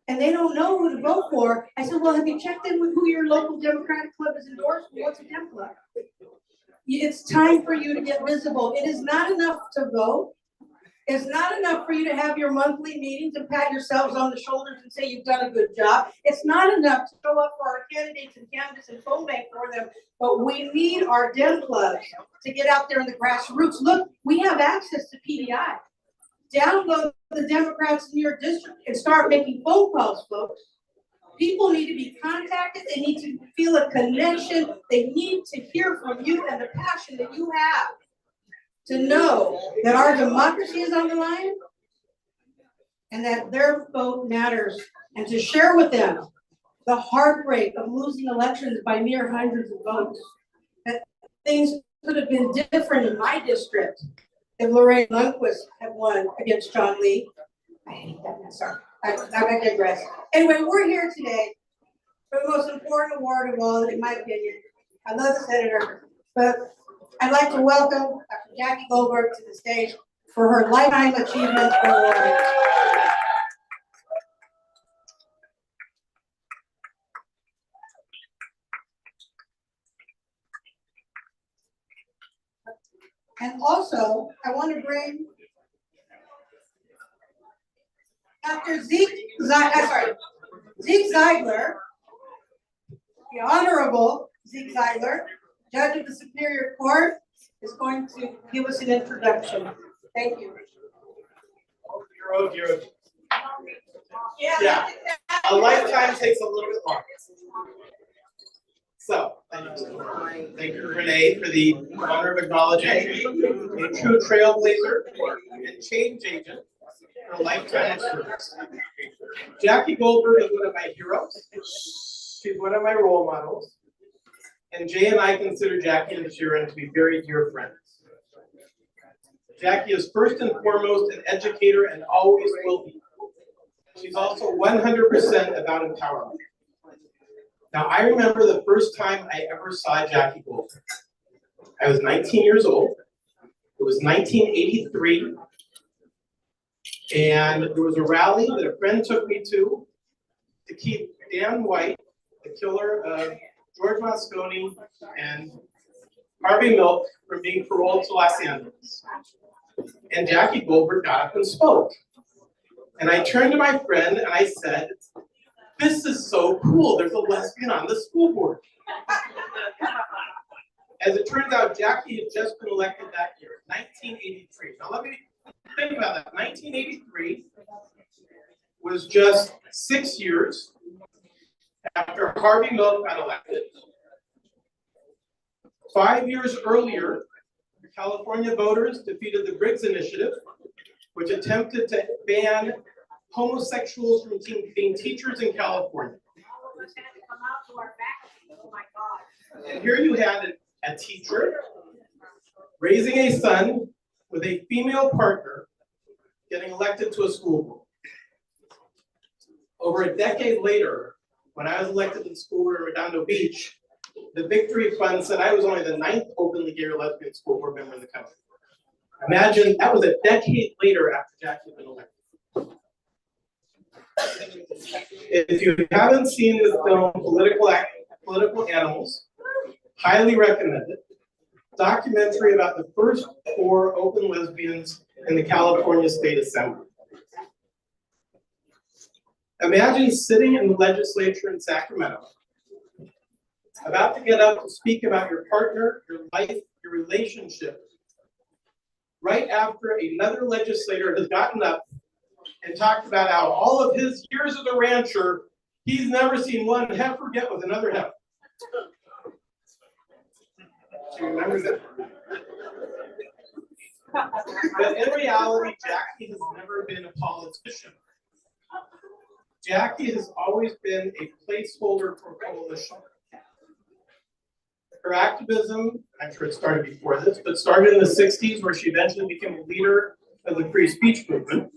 And they don't know who to vote for. I said, well, have you checked in with who your local Democratic club is endorsed? What's a Dem club? It's time for you to get visible. It is not enough to vote. It's not enough for you to have your monthly meetings and pat yourselves on the shoulders and say you've done a good job. It's not enough to show up for our candidates and canvass and phone bank for them, but we need our Dem clubs to get out there in the grassroots. Look, we have access to PDI. Download the Democrats in your district and start making phone calls, folks. People need to be contacted. They need to feel a connection. They need to hear from you and the passion that you have to know that our democracy is on the line and that their vote matters, and to share with them the heartbreak of losing elections by mere hundreds of votes. That things could have been different in my district if Lorraine Lundquist had won against John Lee. I hate that mess, sorry. I digress. Anyway, we're here today for the most important award of all, in my opinion. I love the senator, but I'd like to welcome Dr. Jackie Goldberg to the stage for her Lifetime Achievement Award. And also, I want to bring Dr. Zeke Zeigler, the Honorable Zeke Zeigler, Judge of the Superior Court, is going to give us an introduction. Thank you. Yeah, a lifetime takes a little bit longer. So, thank you, Renee, for the honor of acknowledging a true trailblazer and change agent for a lifetime of service. Jackie Goldberg is one of my heroes. She's one of my role models. And Jay and I consider Jackie and Sharon to be very dear friends. Jackie is first and foremost an educator and always will be. She's also 100% about empowerment. Now, I remember the first time I ever saw Jackie Goldberg. I was 19 years old. It was 1983. And there was a rally that a friend took me to keep Dan White, the killer of George Moscone and Harvey Milk, from being paroled to Los Angeles. And Jackie Goldberg got up and spoke. And I turned to my friend and I said, "This is so cool, there's a lesbian on the school board." As it turns out, Jackie had just been elected that year, 1983. Now let me think about that. 1983 was just 6 years after Harvey Milk got elected. 5 years earlier, the California voters defeated the Briggs Initiative, which attempted to ban homosexuals from being teachers in California. And here you had a teacher raising a son with a female partner getting elected to a school board. Over a decade later, when I was elected to the school board in Redondo Beach, the Victory Fund said I was only the 9th openly gay or lesbian school board member in the country. Imagine that was a decade later after Jackie had been elected. If you haven't seen the film Political Animals, highly recommend it. Documentary about the first 4 open lesbians in the California State Assembly. Imagine sitting in the legislature in Sacramento, about to get up to speak about your partner, your life, your relationship, right after another legislator has gotten up and talked about how all of his years as a rancher, he's never seen one heifer get with another heifer. She remembers that. But in reality, Jackie has never been a politician. Jackie has always been a placeholder for coalition. Her activism, I'm sure it started before this, but started in the 60s, where she eventually became a leader of the free speech movement.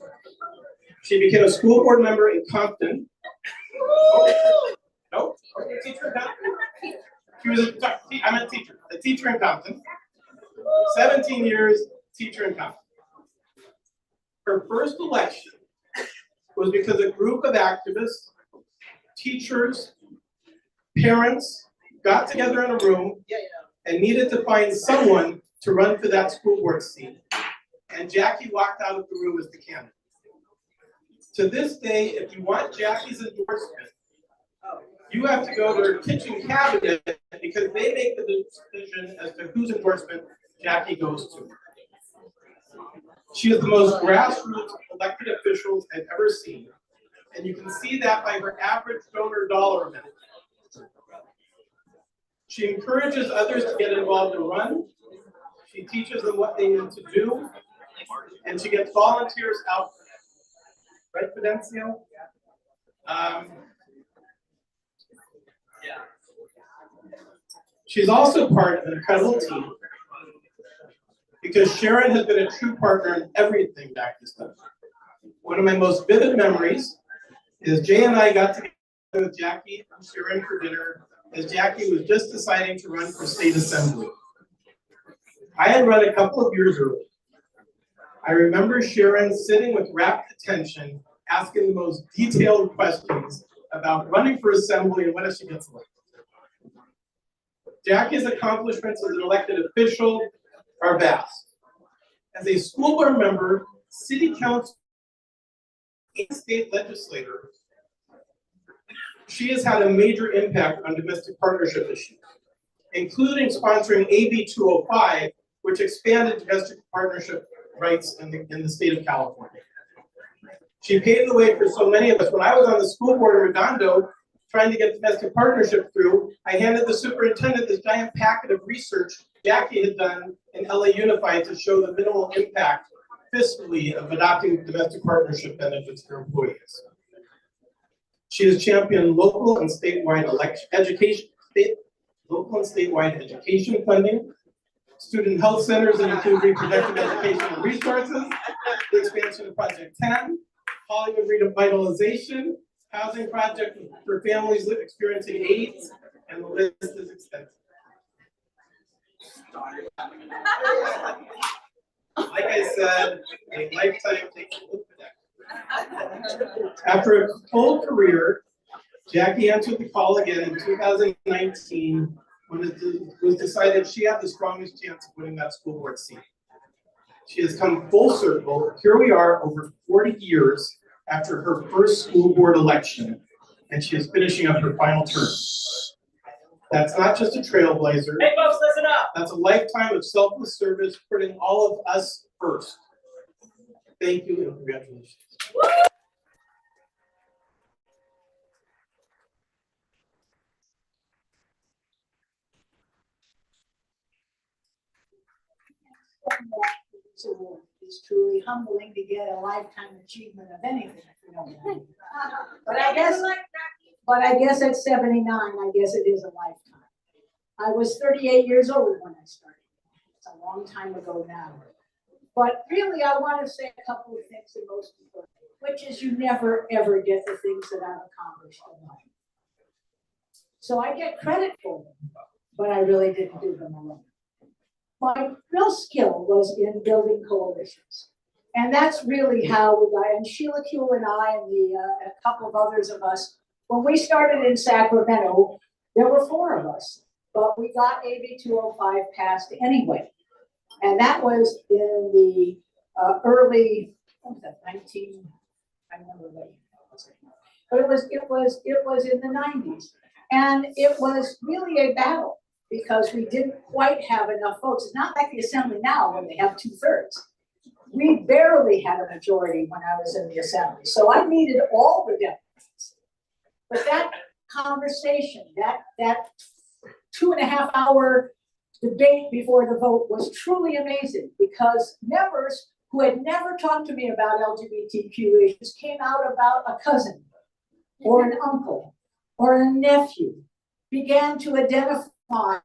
She became a school board member in Compton. Nope, teacher in Compton. She was a teacher in Compton. 17 years, teacher in Compton. Her first election was because a group of activists, teachers, parents got together in a room and needed to find someone to run for that school board seat. And Jackie walked out of the room as the candidate. To this day, if you want Jackie's endorsement, you have to go to her kitchen cabinet because they make the decision as to whose endorsement Jackie goes to. She is the most grassroots elected officials I've ever seen. And you can see that by her average donor dollar amount. She encourages others to get involved and run. She teaches them what they need to do. And she gets volunteers out. right, Fidencio? Yeah. She's also part of an incredible team because Sharon has been a true partner in everything Jackie's done. One of my most vivid memories is Jay and I got together with Jackie and Sharon for dinner as Jackie was just deciding to run for state assembly. I had run a couple of years earlier. I remember Sharon sitting with rapt attention, asking the most detailed questions about running for assembly and what if she gets elected. Jackie's accomplishments as an elected official are vast. As a school board member, city council, and state legislator, she has had a major impact on domestic partnership issues, including sponsoring AB 205, which expanded domestic partnership rights in the state of California. She paved the way for so many of us. When I was on the school board in Redondo, trying to get domestic partnership through, I handed the superintendent this giant packet of research Jackie had done in LA Unified to show the minimal impact fiscally of adopting domestic partnership benefits for employees. She has championed local and statewide local and statewide education funding, student health centers that include reproductive education and resources, the expansion of Project 10, Hollywood revitalization, housing project for families experiencing AIDS, and the list is extensive. Like I said, a lifetime takes a look back. After a full career, Jackie answered the call again in 2019 when it was decided she had the strongest chance of winning that school board seat. She has come full circle. Here we are over 40 years after her first school board election, and she is finishing up her final term. That's not just a trailblazer. Hey folks, listen up. That's a lifetime of selfless service, putting all of us first. Thank you and congratulations. It's truly humbling to get a lifetime achievement of anything, if you don't mind. But I guess at 79, I guess it is a lifetime. I was 38 years old when I started. It's a long time ago now. But really, I want to say a couple of things that most people, which is you never, ever get the things that I've accomplished in life. So I get credit for them, but I really didn't do them alone. My real skill was in building coalitions. And that's really how we got, and Sheila Kuehl and I and a couple of others of us, when we started in Sacramento, there were 4 of us, but we got AB 205 passed anyway. And that was in the early, what was that, I remember what, but it was in the 90s. And it was really a battle because we didn't quite have enough votes. It's not like the assembly now when they have 2/3. We barely had a majority when I was in the assembly. So I needed all the Democrats. But that conversation, that 2.5-hour debate before the vote was truly amazing because members who had never talked to me about LGBTQ issues came out about a cousin or an uncle or a nephew, began to identify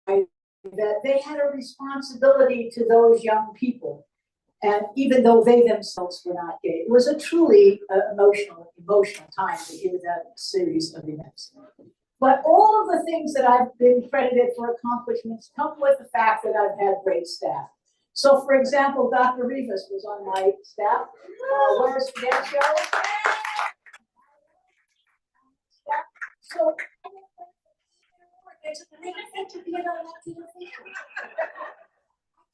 that they had a responsibility to those young people. And even though they themselves were not gay, it was a truly emotional time to hear that series of events. But all of the things that I've been credited for accomplishments come with the fact that I've had great staff. So for example, Dr. Rivas was on my staff. Where's Fidencio? So it's a great thing to be an elected official.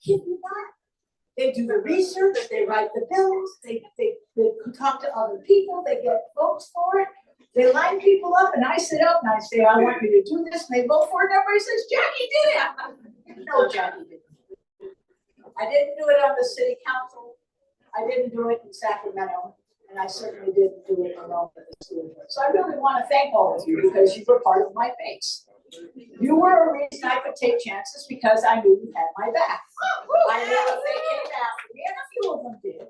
Kid you not. They do the research, they write the bills, they talk to other people, they get votes for it. They line people up and I sit up and I say, I want you to do this, and they vote for it, and everybody says, Jackie did it. No, Jackie didn't. I didn't do it on the city council. I didn't do it in Sacramento, and I certainly didn't do it alone at the school board. So I really want to thank all of you because you were part of my base. You were a reason I could take chances because I knew you had my back. I knew if they came after me, and a few of them did,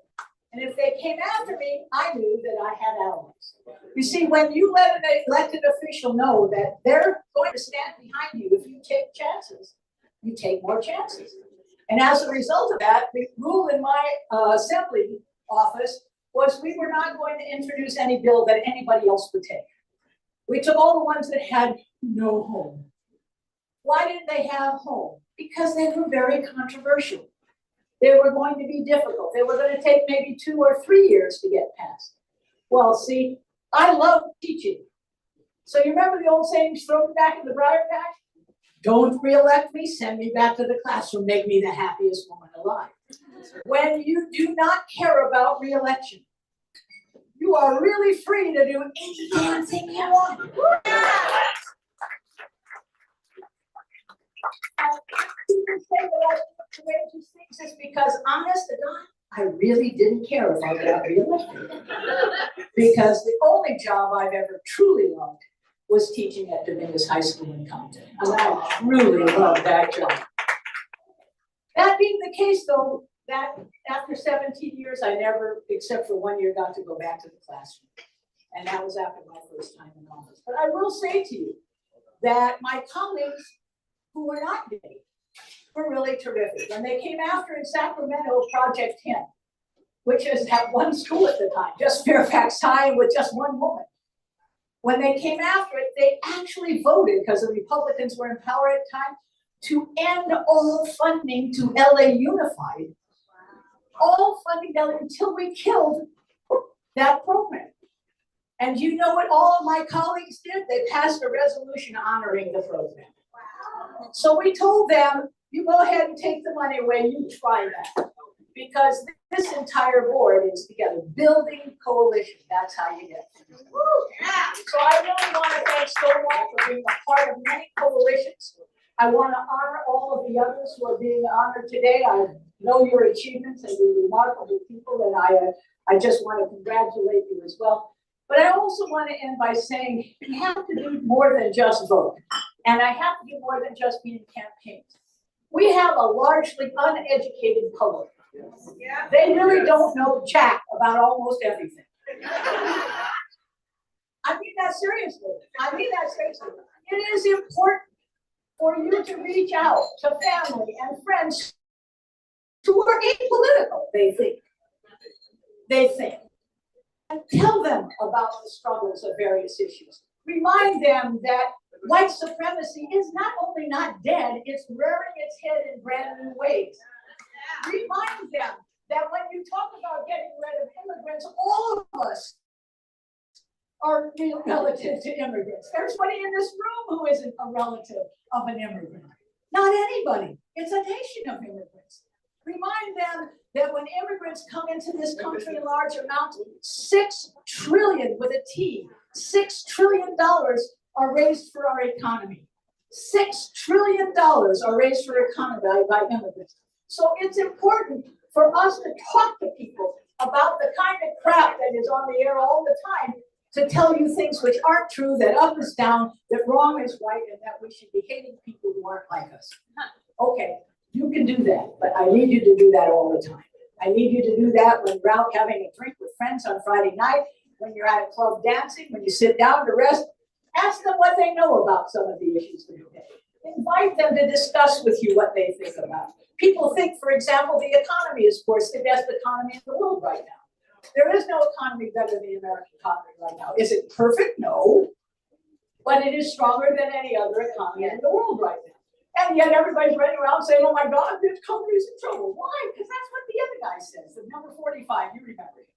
And if they came after me, I knew that I had allies. You see, when you let an elected official know that they're going to stand behind you if you take chances, you take more chances. And as a result of that, the rule in my assembly office was we were not going to introduce any bill that anybody else would take. We took all the ones that had no home. Why didn't they have home? Because they were very controversial. They were going to be difficult. They were going to take maybe 2 or 3 years to get passed. Well, see, I love teaching. So you remember the old saying, throw me back in the briar patch? Don't reelect me, send me back to the classroom, make me the happiest woman alive. When you do not care about reelection, you are really free to do any damn thing you want. People say that I do courageous things is because, honest to God, I really didn't care if I got reelected. Because the only job I've ever truly loved was teaching at Dominguez High School in Compton. And I truly loved that job. That being the case, though, that after 17 years, I never, except for 1 year, got to go back to the classroom. And that was after my first time in office. But I will say to you that my colleagues who were not gay were really terrific. When they came after in Sacramento, Project 10, which is at one school at the time, just Fairfax High with just one woman. When they came after it, they actually voted, because the Republicans were in power at the time, to end all funding to LA Unified. All funding until we killed that program. And you know what all of my colleagues did? They passed a resolution honoring the program. So we told them, you go ahead and take the money away, you try that. Because this entire board is together, building coalition, that's how you get things. So I really want to thank Stonewall for being a part of many coalitions. I want to honor all of the others who are being honored today. I know your achievements and you're remarkable people, and I just want to congratulate you as well. But I also want to end by saying we have to do more than just vote. And I have to do more than just be in campaigns. We have a largely uneducated public. They really don't know jack about almost everything. I mean that seriously. It is important for you to reach out to family and friends who are apolitical, they think. And tell them about the struggles of various issues. Remind them that white supremacy is not only not dead, it's rearing its head in brand new ways. Remind them that when you talk about getting rid of immigrants, all of us are relative to immigrants. There's somebody in this room who isn't a relative of an immigrant. Not anybody. It's a nation of immigrants. Remind them that when immigrants come into this country in large amounts, 6 trillion with a T, $6 trillion are raised for our economy. $6 trillion are raised for economy by immigrants. So it's important for us to talk to people about the kind of crap that is on the air all the time, to tell you things which aren't true, that up is down, that wrong is right, and that we should be hating people who aren't like us. Okay, you can do that, but I need you to do that all the time. I need you to do that when you're out having a drink with friends on Friday night, when you're at a club dancing, when you sit down to rest. Ask them what they know about some of the issues of the day. Invite them to discuss with you what they think about. People think, for example, the economy is, of course, the best economy in the world right now. There is no economy better than the American economy right now. Is it perfect? No. But it is stronger than any other economy in the world right now. And yet everybody's running around saying, oh my God, this country's in trouble. Why? Because that's what the other guy says. The number 45, you remember it.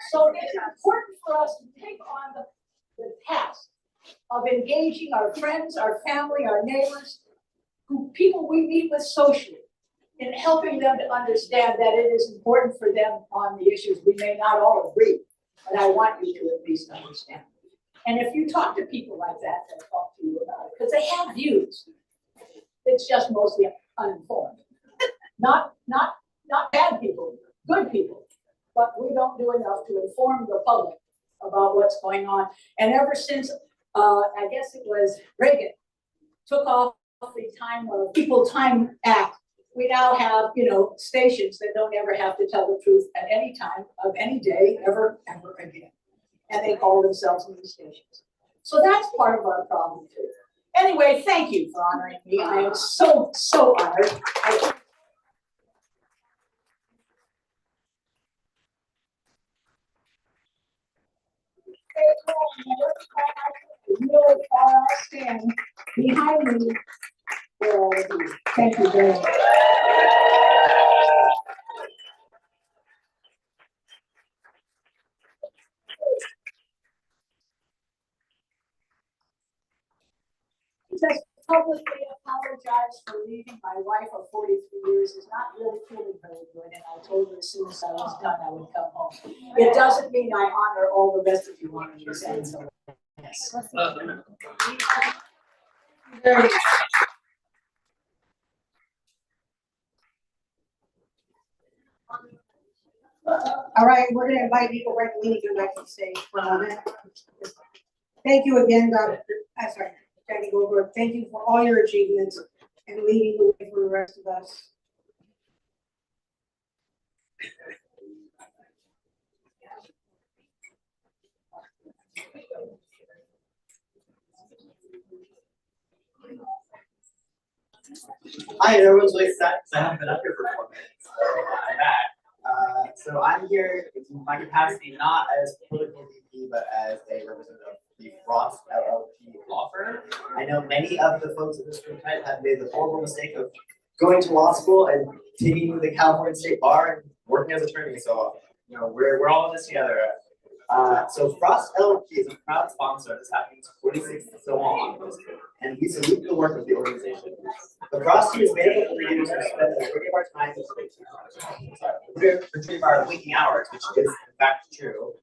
So it's important for us to take on the task of engaging our friends, our family, our neighbors, people we meet with socially, in helping them to understand that it is important for them on the issues. We may not all agree, but I want you to at least understand. And if you talk to people like that, they'll talk to you about it, because they have views. It's just mostly uninformed. Not bad people, good people, but we don't do enough to inform the public about what's going on. And ever since, I guess it was Reagan, took off the Time Act we now have, stations that don't ever have to tell the truth at any time of any day, ever again. And they call themselves news stations. So that's part of our problem too. Anyway, thank you for honoring me. I am so honored. Really stand behind me for all of you. Thank you very much. Just publicly apologize for leaving my wife of 43 years. Is not really feeling very good, and I told her as soon as I was done I would come home. It doesn't mean I honor all the rest of you on your side. So yes. All right, we're going to invite Nico Recklini to back to the stage for a moment. Thank you again, Jackie Goldberg. Thank you for all your achievements and leading the way for the rest of us. Hi, everyone's really sad because I haven't been up here for 4 minutes. So I'm back. So I'm here in my capacity not as political VP, but as a representative of the Frost LLP law firm. I know many of the folks in this room tonight have made the horrible mistake of going to law school and taking the California State Bar and working as attorneys. So we're all in this together. So Frost LLP is a proud sponsor of this happening's 46th Stonewall, and we salute the work of the organization. The Frost team is made up of leaders who spend the majority of our time majority of our waking hours, which is in fact true,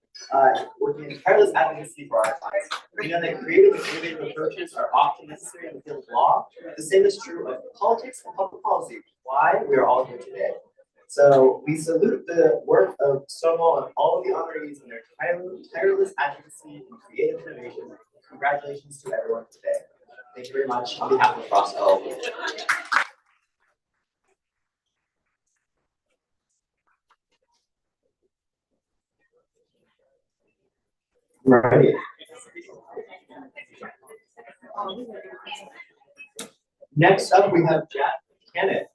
working in tireless advocacy for our clients. We know that creative and innovative approaches are often necessary in the field of law. The same is true of politics and public policy, which is why we are all here today. So we salute the work of Stonewall and all of the honorees and their tireless advocacy and creative innovation. Congratulations to everyone today. Thank you very much on behalf of Frost LLP. Right. Next up, we have Jack Kennett.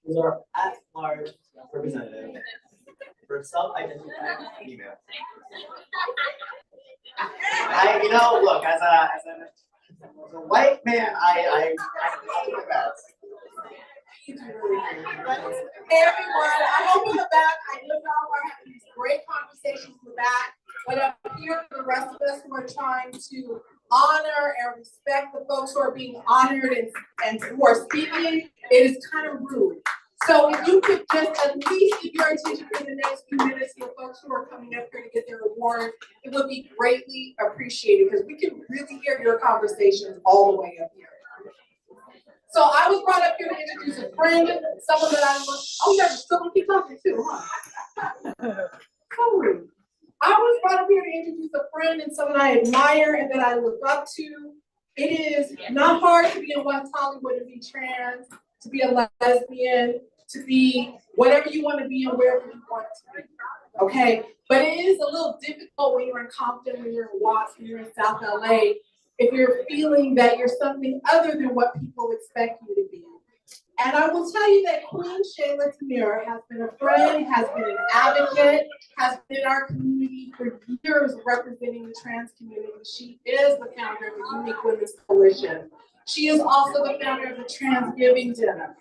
Who's our at-large representative for self-identified female. Look, as a white man, I do the best. Hey everyone, I'm over in the back. I know y'all are having these great conversations in the back, but I'm here for the rest of us who are trying to honor and respect the folks who are being honored and who are speaking. It is kind of rude. So if you could just at least give your attention for the next few minutes to the folks who are coming up here to get their award, it would be greatly appreciated because we can really hear your conversations all the way up here. So I was brought up here to introduce a friend, someone that I was, oh yeah, still gonna keep talking too, huh? So rude. I was brought up here to introduce a friend and someone I admire and that I look up to. It is not hard to be in West Hollywood and be trans, to be a lesbian, to be whatever you want to be and wherever you want to be. Okay, but it is a little difficult when you're in Compton, when you're in Watts, when you're in South LA, if you're feeling that you're something other than what people expect you to be. And I will tell you that Queen Shayla Tamira has been a friend, has been an advocate, has been in our community for years representing the trans community. She is the founder of the Unique Women's Coalition. She is also the founder of the Trans Giving Dinner,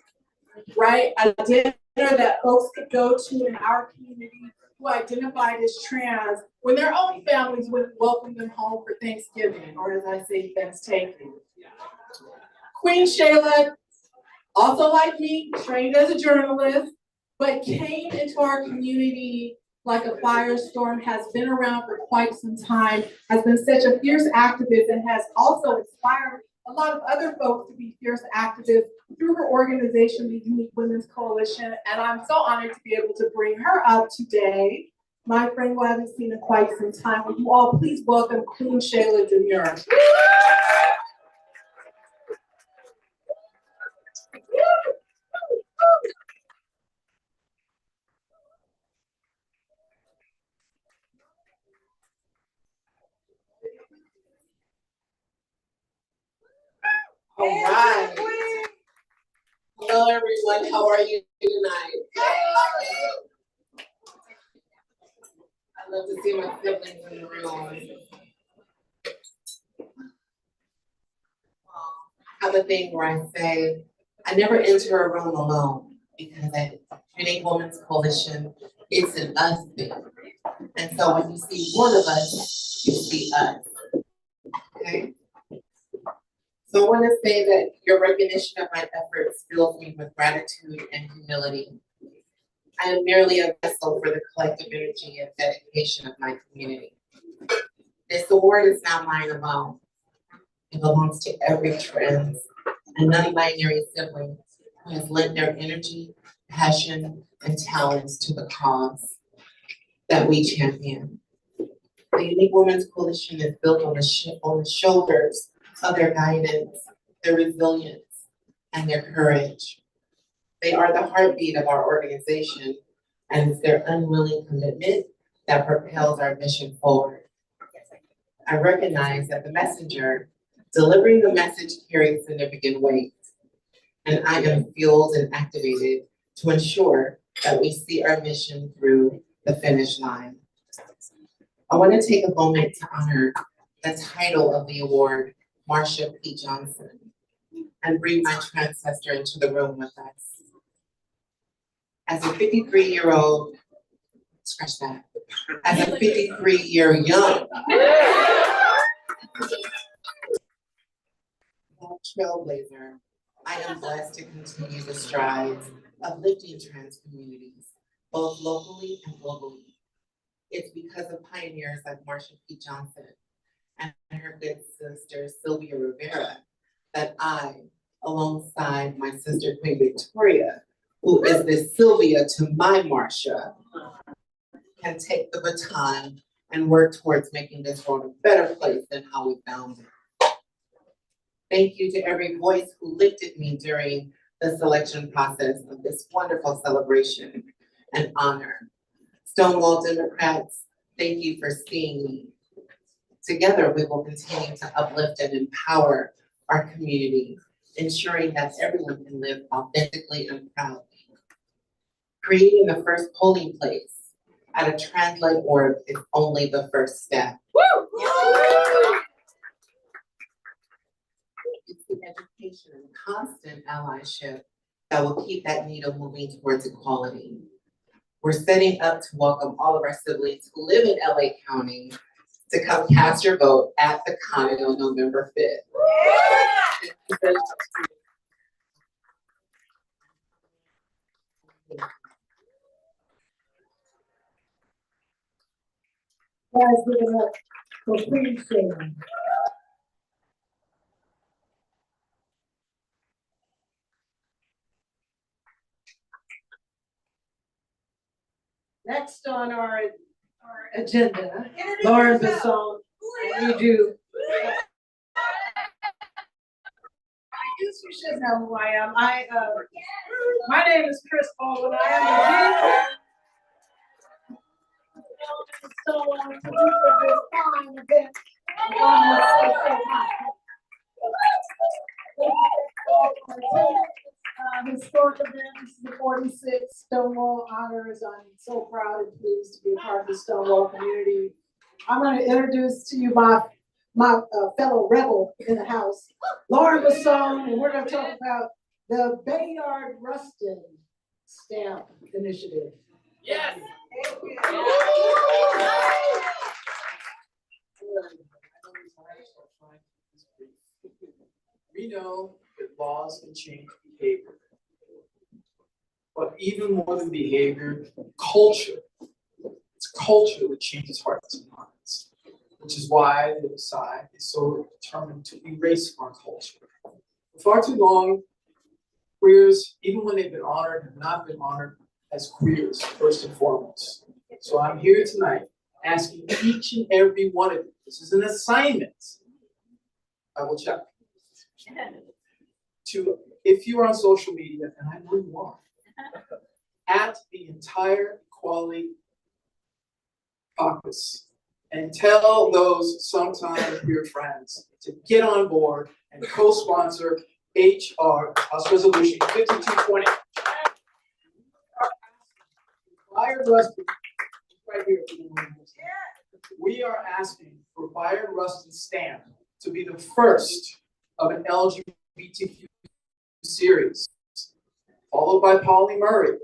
right? A dinner that folks could go to in our community who identified as trans when their own families would welcome them home for Thanksgiving, or as I say, Thanksgiving. Queen Shayla, also like me, trained as a journalist, but came into our community like a firestorm, has been around for quite some time, has been such a fierce activist, and has also inspired a lot of other folks to be fierce activists through her organization, the Unique Women's Coalition. And I'm so honored to be able to bring her up today. My friend who I haven't seen in quite some time. Will you all please welcome Queen Shayla Tamira. All right. Hello, everyone. How are you tonight? I love to see my siblings in the room. I have a thing where I say, I never enter a room alone because at Unique Women's Coalition, it's an us thing. And so when you see one of us, you see us. Okay? So I want to say that your recognition of my efforts fills me with gratitude and humility. I am merely a vessel for the collective energy and dedication of my community. This award is not mine alone. It belongs to every trans and non-binary sibling who has lent their energy, passion, and talents to the cause that we champion. The Unique Women's Coalition is built on the shoulders of their guidance, their resilience, and their courage. They are the heartbeat of our organization, and it's their unwilling commitment that propels our mission forward. I recognize that the messenger delivering the message carries significant weight, and I am fueled and activated to ensure that we see our mission through the finish line. I want to take a moment to honor the title of the award, Marsha P. Johnson, and bring my ancestor into the room with us. As a 53-year-old, scratch that, as a 53-year young trailblazer, I am blessed to continue the strides of lifting trans communities, both locally and globally. It's because of pioneers like Marsha P. Johnson and her good sister, Sylvia Rivera, that I, alongside my sister Queen Victoria, who is the Sylvia to my Marsha, can take the baton and work towards making this world a better place than how we found it. Thank you to every voice who lifted me during the selection process of this wonderful celebration and honor. Stonewall Democrats, thank you for seeing me. Together, we will continue to uplift and empower our community, ensuring that everyone can live authentically and proudly. Creating the first polling place at a trans-led org is only the first step. Woo! It's the education and constant allyship that will keep that needle moving towards equality. We're setting up to welcome all of our siblings who live in LA County to come cast your vote at the Common on November 5th. Guys, give it up for Queen Sarah. Next on our agenda, Lauren Basson, and you do. I guess you should know who I am. My name is Chris Baldwin. I am the so producer of this fine event. Historic event, this is the 46th Stonewall Honors. I'm so proud and pleased to be a part of the Stonewall community. I'm going to introduce to you my fellow rebel in the house, Lauren Basson, and we're going to talk about the Bayard Rustin Stamp Initiative. Yes. We know that laws can change behavior. But even more than behavior, culture. It's culture that changes hearts and minds, which is why the other side is so determined to erase our culture. For far too long, queers, even when they've been honored, have not been honored as queers, first and foremost. So I'm here tonight asking each and every one of you, this is an assignment, I will check, to if you are on social media, and I know you are, at the entire Equality Caucus and tell those sometimes your friends to get on board and co-sponsor House Resolution 5220. Bayard Rustin, right here. We are asking for Bayard Rustin Stamp to be the first of an LGBTQ series, followed by Polly Murray,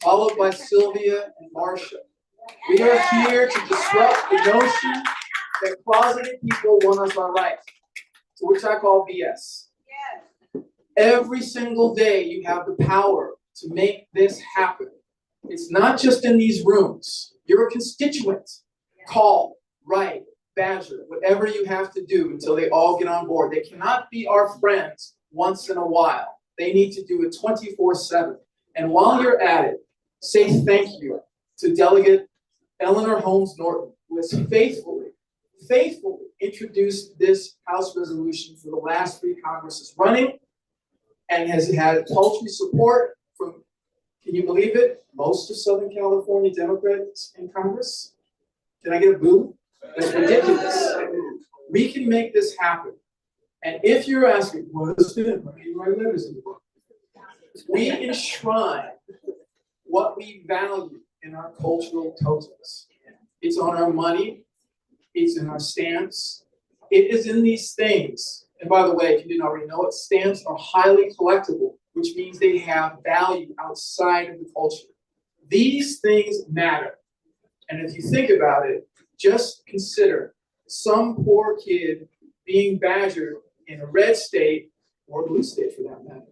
followed by Sylvia and Marcia. We are here to disrupt the notion that closeted people want us on rights, to which I call BS. Every single day you have the power to make this happen. It's not just in these rooms. You're a constituent. Call, write, badger, whatever you have to do until they all get on board. They cannot be our friends once in a while. They need to do it 24/7. And while you're at it, say thank you to Delegate Eleanor Holmes Norton, who has faithfully introduced this House resolution for the last 3 Congresses running and has had paltry support from, can you believe it, most of Southern California Democrats in Congress? Can I get a boo? That's ridiculous. We can make this happen. And if you're asking, what is it? Why do you write letters in the book? We enshrine what we value in our cultural totals. It's on our money, it's in our stamps, it is in these things. And by the way, if you didn't already know it, stamps are highly collectible, which means they have value outside of the culture. These things matter. And if you think about it, just consider some poor kid being badgered in a red state, or blue state for that matter,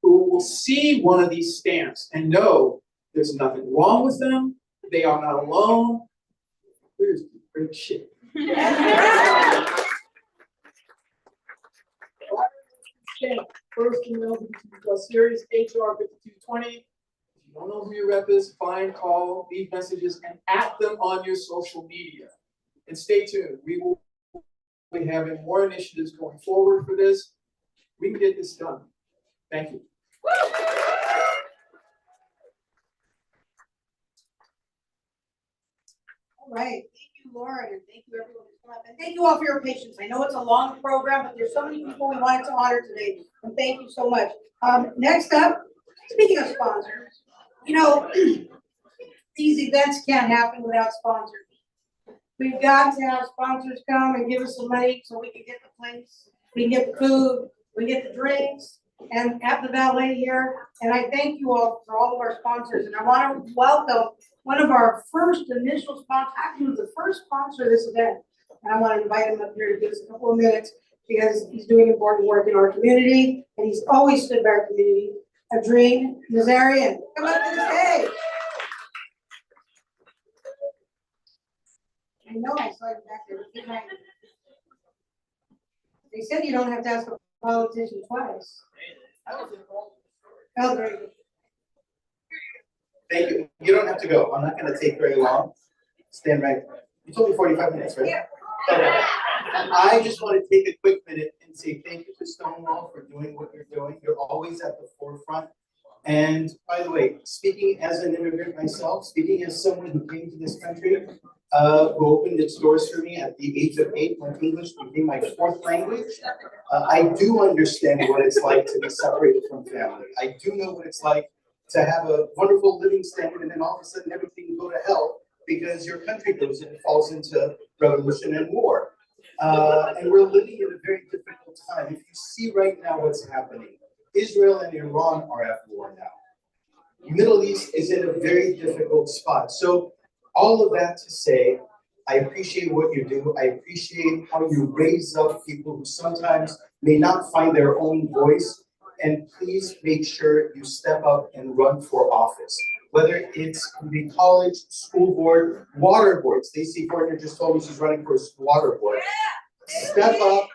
who will see one of these stamps and know there's nothing wrong with them, they are not alone. Here's great shit. First in the LGBTQ+ series, HR 5220. If you don't know who your rep is, find, call, leave messages, and at them on your social media. And stay tuned. We will be having more initiatives going forward for this. We can get this done. Thank you. All right, thank you, Lauren, and thank you everyone who's come up, and thank you all for your patience. I know it's a long program, but there's so many people we wanted to honor today, and thank you so much. Next up, speaking of sponsors, you know, these events can't happen without sponsors. We've got to have sponsors come and give us some money so we can get the place, we can get the food, we get the drinks, and have the valet here. And I thank you all for all of our sponsors, and I want to welcome one of our first initial sponsors, actually was the first sponsor of this event. And I want to invite him up here to give us a couple of minutes because he's doing important work in our community and he's always stood by our community. Adrien Nazarian, come up to the stage. I know I saw you back there. Good night. They said you don't have to ask a politician twice. Oh, very good. Thank you. You don't have to go. I'm not going to take very long. Stand right there. You told me 45 minutes, right? Yeah. Okay. I just want to take a quick minute and say thank you to Stonewall for doing what you're doing. You're always at the forefront. And by the way, speaking as an immigrant myself, speaking as someone who came to this country, who opened its doors for me at the age of 8 when English became my 4th language, I do understand what it's like to be separated from family. I do know what it's like to have a wonderful living standard and then all of a sudden everything can go to hell because your country goes and falls into revolution and war. And we're living in a very difficult time. If you see right now what's happening, Israel and Iran are at war now. Middle East is in a very difficult spot. So all of that to say, I appreciate what you do. I appreciate how you raise up people who sometimes may not find their own voice. And please make sure you step up and run for office. Whether it's the college, school board, water board. Stacey Fortner just told me she's running for water board. Step up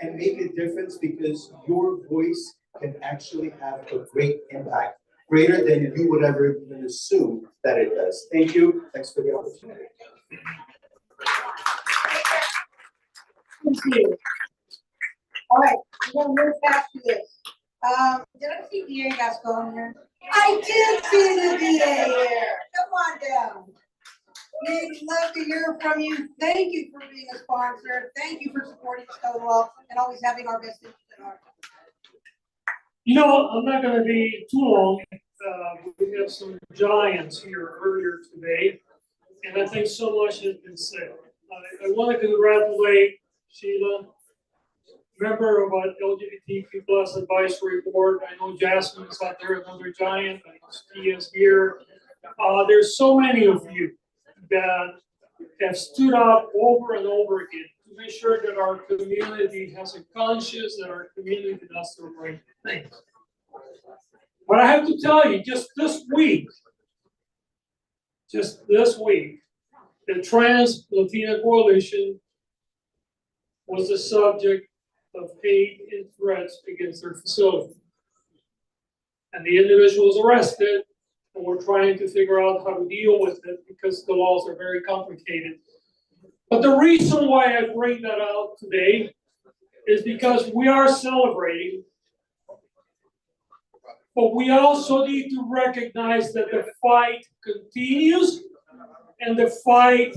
and make a difference because your voice can actually have a great impact, greater than you would ever even assume that it does. Thank you. Thanks for the opportunity. Thank you. All right, I'm going to move fast to this. Did I see DA Gascon here? I did see the DA here. Come on down. We'd love to hear from you. Thank you for being a sponsor. Thank you for supporting Stonewall and always having our best interest at heart. You know, I'm not gonna be too long. We have some giants here earlier today, and I think so much has been said. I want to congratulate Sheila, member of our LGBTQ plus advisory board. I know Jasmine is out there, another giant. I know Steve is here. There's so many of you that have stood up over and over again to make sure that our community has a conscience, that our community does the right thing. But I have to tell you, just this week, the Trans Latina Coalition was the subject of hate and threats against their facility. And the individual was arrested, and we're trying to figure out how to deal with it because the laws are very complicated. But the reason why I bring that out today is because we are celebrating, but we also need to recognize that the fight continues, and the fight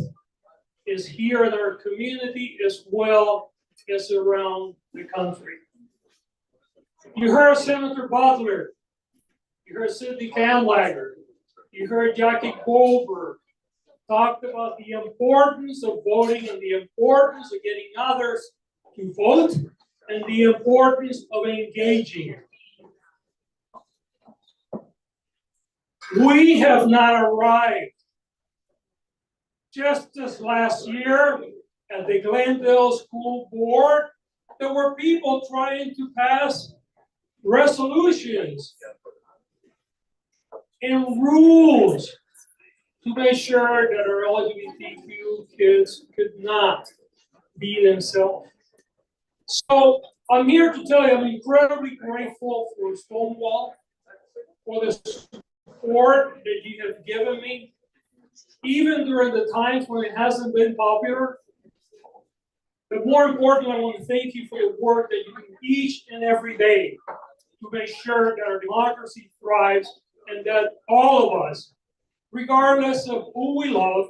is here in our community as well as around the country. You heard Senator Butler, you heard Sidney Kamlager, you heard Jackie Goldberg talked about the importance of voting and the importance of getting others to vote and the importance of engaging. We have not arrived. Just as last year at the Glendale School Board, there were people trying to pass resolutions and rules to make sure that our LGBTQ kids could not be themselves. So I'm here to tell you I'm incredibly grateful for Stonewall, for the support that you have given me, even during the times when it hasn't been popular. But more importantly, I want to thank you for the work that you do each and every day to make sure that our democracy thrives and that all of us, regardless of who we love,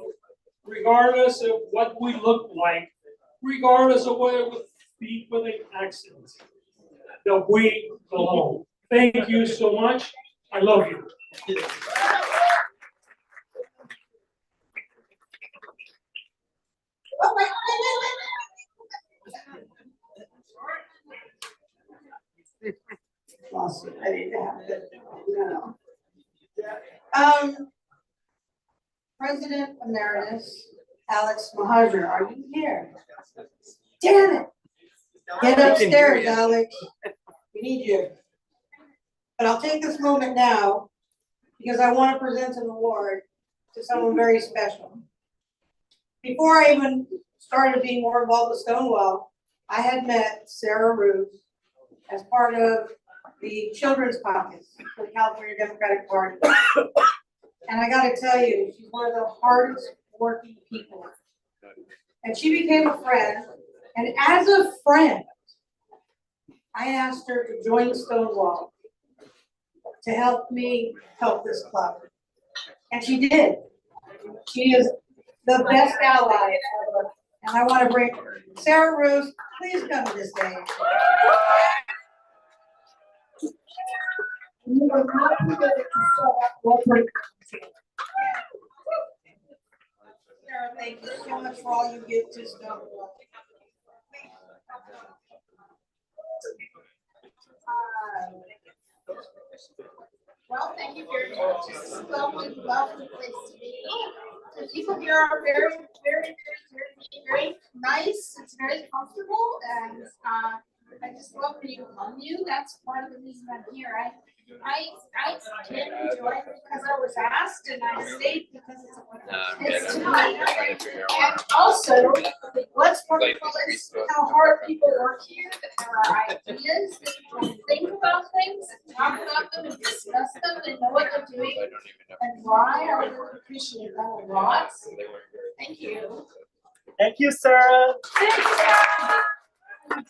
regardless of what we look like, regardless of whether we speak with an accent, that we belong. Thank you so much. I love you. Lawsuit, I didn't have it. No. President Emeritus Alex Mahajer, are you here? Damn it! Get upstairs, Alex. We need you. But I'll take this moment now because I want to present an award to someone very special. Before I even started being more involved with Stonewall, I had met Sarah Roos as part of the Children's Caucus for the California Democratic Party. And I gotta tell you, she's one of the hardest working people. And she became a friend, and as a friend, I asked her to join Stonewall to help me help this club. And she did. She is the best ally ever. And I want to bring Sarah Roos, please come to this day. You are not permitted to set up what we're doing. Sarah, thank you so much for all you give to Stonewall. Well, thank you very much. This is a lovely place to be. The people here are very nice. It's very comfortable, and I just love when you love you. That's part of the reason I'm here. I came to join because I was asked, and I stayed because it's to me. And also, what's wonderful is how hard people work here, that there are ideas, that people think about things, and talk about them, and discuss them, and know what they're doing, and why. I really appreciate that a lot. Thank you. Thank you, Sarah. Thank you.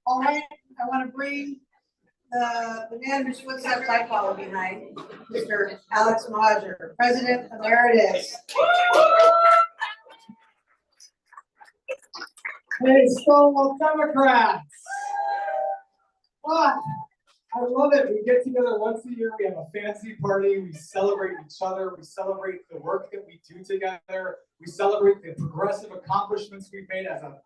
All right, I want to bring the man whose footsteps I follow behind, Mr. Alex Majer, President Emeritus. Hey, Stonewall Democrats! What? I love it. We get together once a year. We have a fancy party. We celebrate each other. We celebrate the work that we do together. We celebrate the progressive accomplishments we've made as a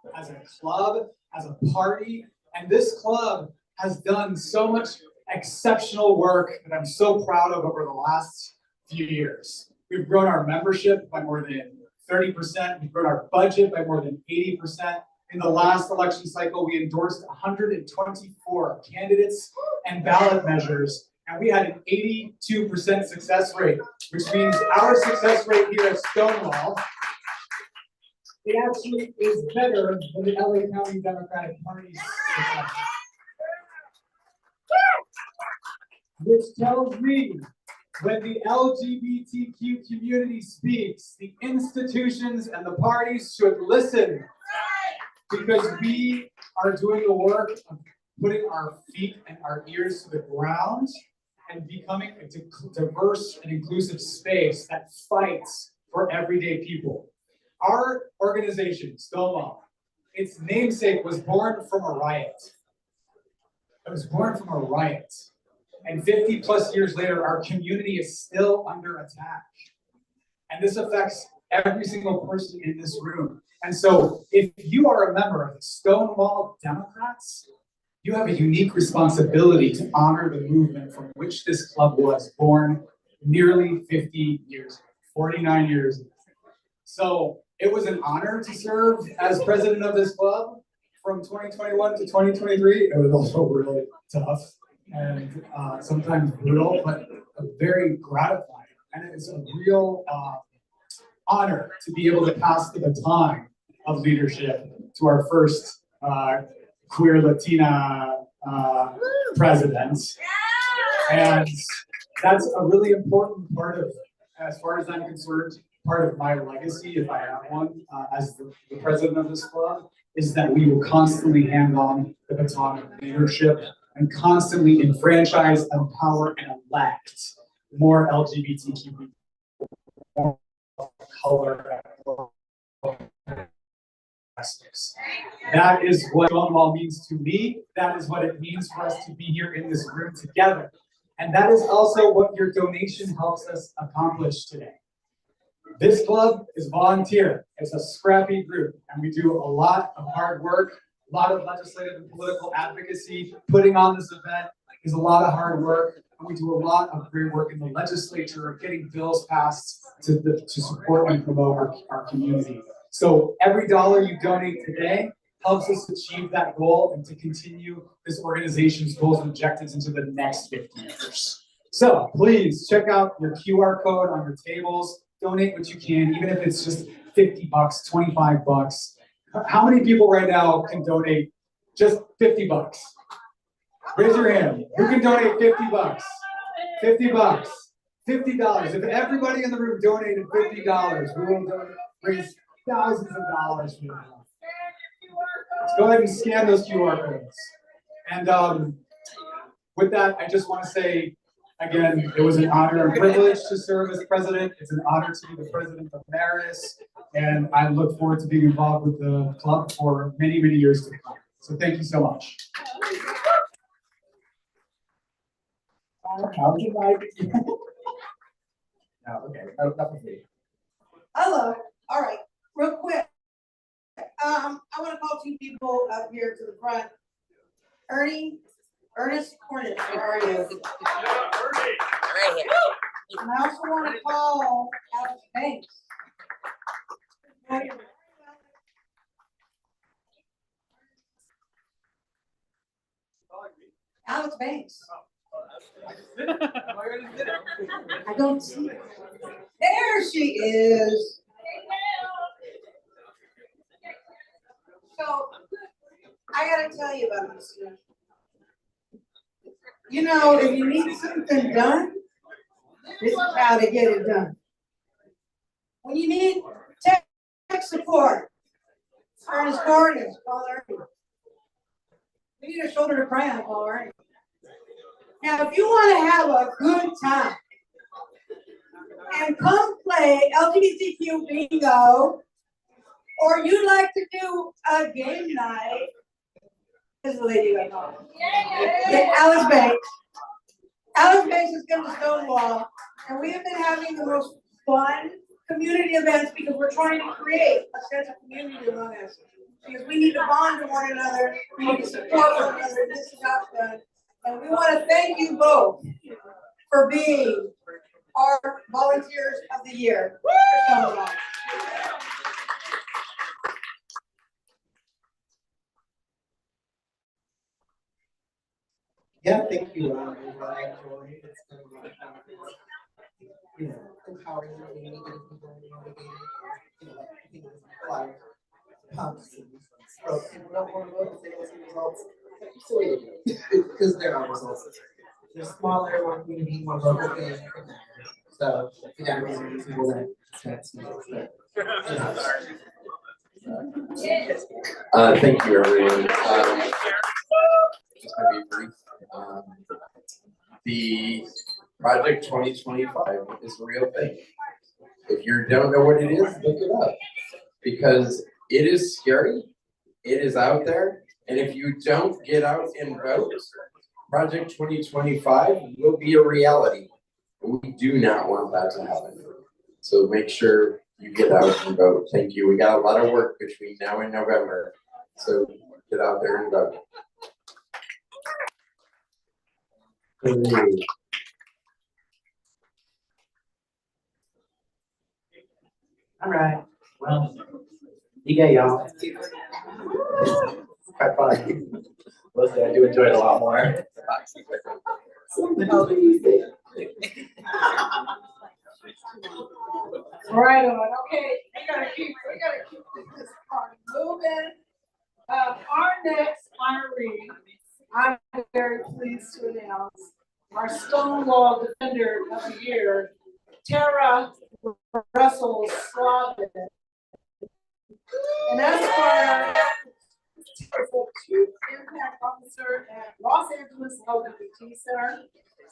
club, as a party. And this club has done so much exceptional work that I'm so proud of over the last few years. We've grown our membership by more than 30%. We've grown our budget by more than 80%. In the last election cycle, we endorsed 124 candidates and ballot measures, and we had an 82% success rate, which means our success rate here at Stonewall, it actually is better than the LA County Democratic Party's success rate. Which tells me when the LGBTQ community speaks, the institutions and the parties should listen. Because we are doing the work of putting our feet and our ears to the ground and becoming a diverse and inclusive space that fights for everyday people. Our organization, Stonewall, its namesake was born from a riot. It was born from a riot. And 50 plus years later, our community is still under attack. And this affects every single person in this room. And so if you are a member of the Stonewall Democrats, you have a unique responsibility to honor the movement from which this club was born nearly 50 years ago, 49 years ago. So it was an honor to serve as president of this club from 2021 to 2023. It was also really tough and sometimes brutal, but very gratifying. And it's a real honor to be able to pass the baton of leadership to our first queer Latina president. And that's a really important part of, as far as I'm concerned, part of my legacy, if I have one, as the president of this club, is that we will constantly hand on the baton of leadership and constantly enfranchise, empower, and elect more LGBTQ people, more color, that is what Stonewall means to me. That is what it means for us to be here in this room together. And that is also what your donation helps us accomplish today. This club is volunteer. It's a scrappy group, and we do a lot of hard work, a lot of legislative and political advocacy. Putting on this event is a lot of hard work, and we do a lot of great work in the legislature of getting bills passed to support and promote our community. So every dollar you donate today helps us achieve that goal and to continue this organization's goals and objectives into the next 50 years. So please check out your QR code on your tables. Donate what you can, even if it's just 50 bucks, 25 bucks. How many people right now can donate just 50 bucks? Raise your hand. Who can donate 50 bucks? 50 bucks. $50. If everybody in the room donated $50, we will raise thousands of dollars for them. Let's go ahead and scan those QR codes. And with that, I just want to say, again, it was an honor and privilege to serve as president. It's an honor to be the president emeritus, and I look forward to being involved with the club for many, many years to come. So thank you so much. How would you like? No, okay, that was me. Hello, all right, real quick. I want to call two people up here to the front. Ernest Cornish, where are you? Right here. And I also want to call Alex Banks. Alex Banks. I don't see her. There she is. So, I gotta tell you about this. You know, if you need something done, this is how to get it done. When you need tech support, Ernest Gordon, call Ernie. We need a shoulder to cry on, all right. Now, if you want to have a good time and come play LGBTQ bingo, or you like to do a game night, this is the lady right now. Yeah, Alice Banks. Alice Banks is going to Stonewall, and we have been having the most fun community events because we're trying to create a sense of community among us. Because we need to bond to one another, we need to support one another, and this is not done. And we want to thank you both for being our volunteers of the year. Yeah, thank you. It's been empowering the community, getting people navigating, a lot of pumps and strokes. People don't want to vote because they don't see results. Because there are results. They're smaller, more community, more local things. So you gotta be people that's Thank you, everyone. Just gonna be brief. The Project 2025 is a real thing. If you don't know what it is, look it up. Because it is scary, it is out there, and if you don't get out and vote, Project 2025 will be a reality. We do not want that to happen. So make sure you get out and vote. Thank you. We got a lot of work between now and November. So get out there and vote. All right. Well, yeah, y'all. Quite fun. Mostly, I do enjoy it a lot more. Right on. Okay, we gotta keep this party moving. Our next honoree, I'm very pleased to announce our Stonewall Defender of the Year, Tara Russell Slavin. And that's for Chief Impact Officer at Los Angeles LGBT Center.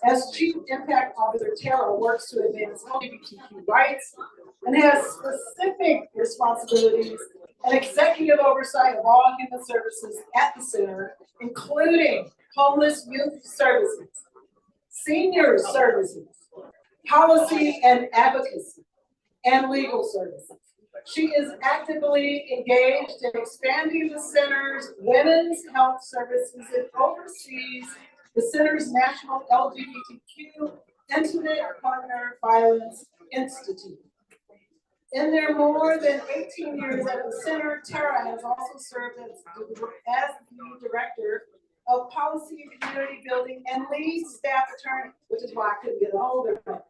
As Chief Impact Officer, Tara works to advance LGBTQ rights and has specific responsibilities and executive oversight of all human services at the center, including homeless youth services, senior services, policy and advocacy, and legal services. She is actively engaged in expanding the center's women's health services and oversees the center's National LGBTQ Intimate Partner Violence Institute. In their more than 18 years at the center, Tara has also served as the director of policy and community building and lead staff attorney, which is why I couldn't get a hold of her.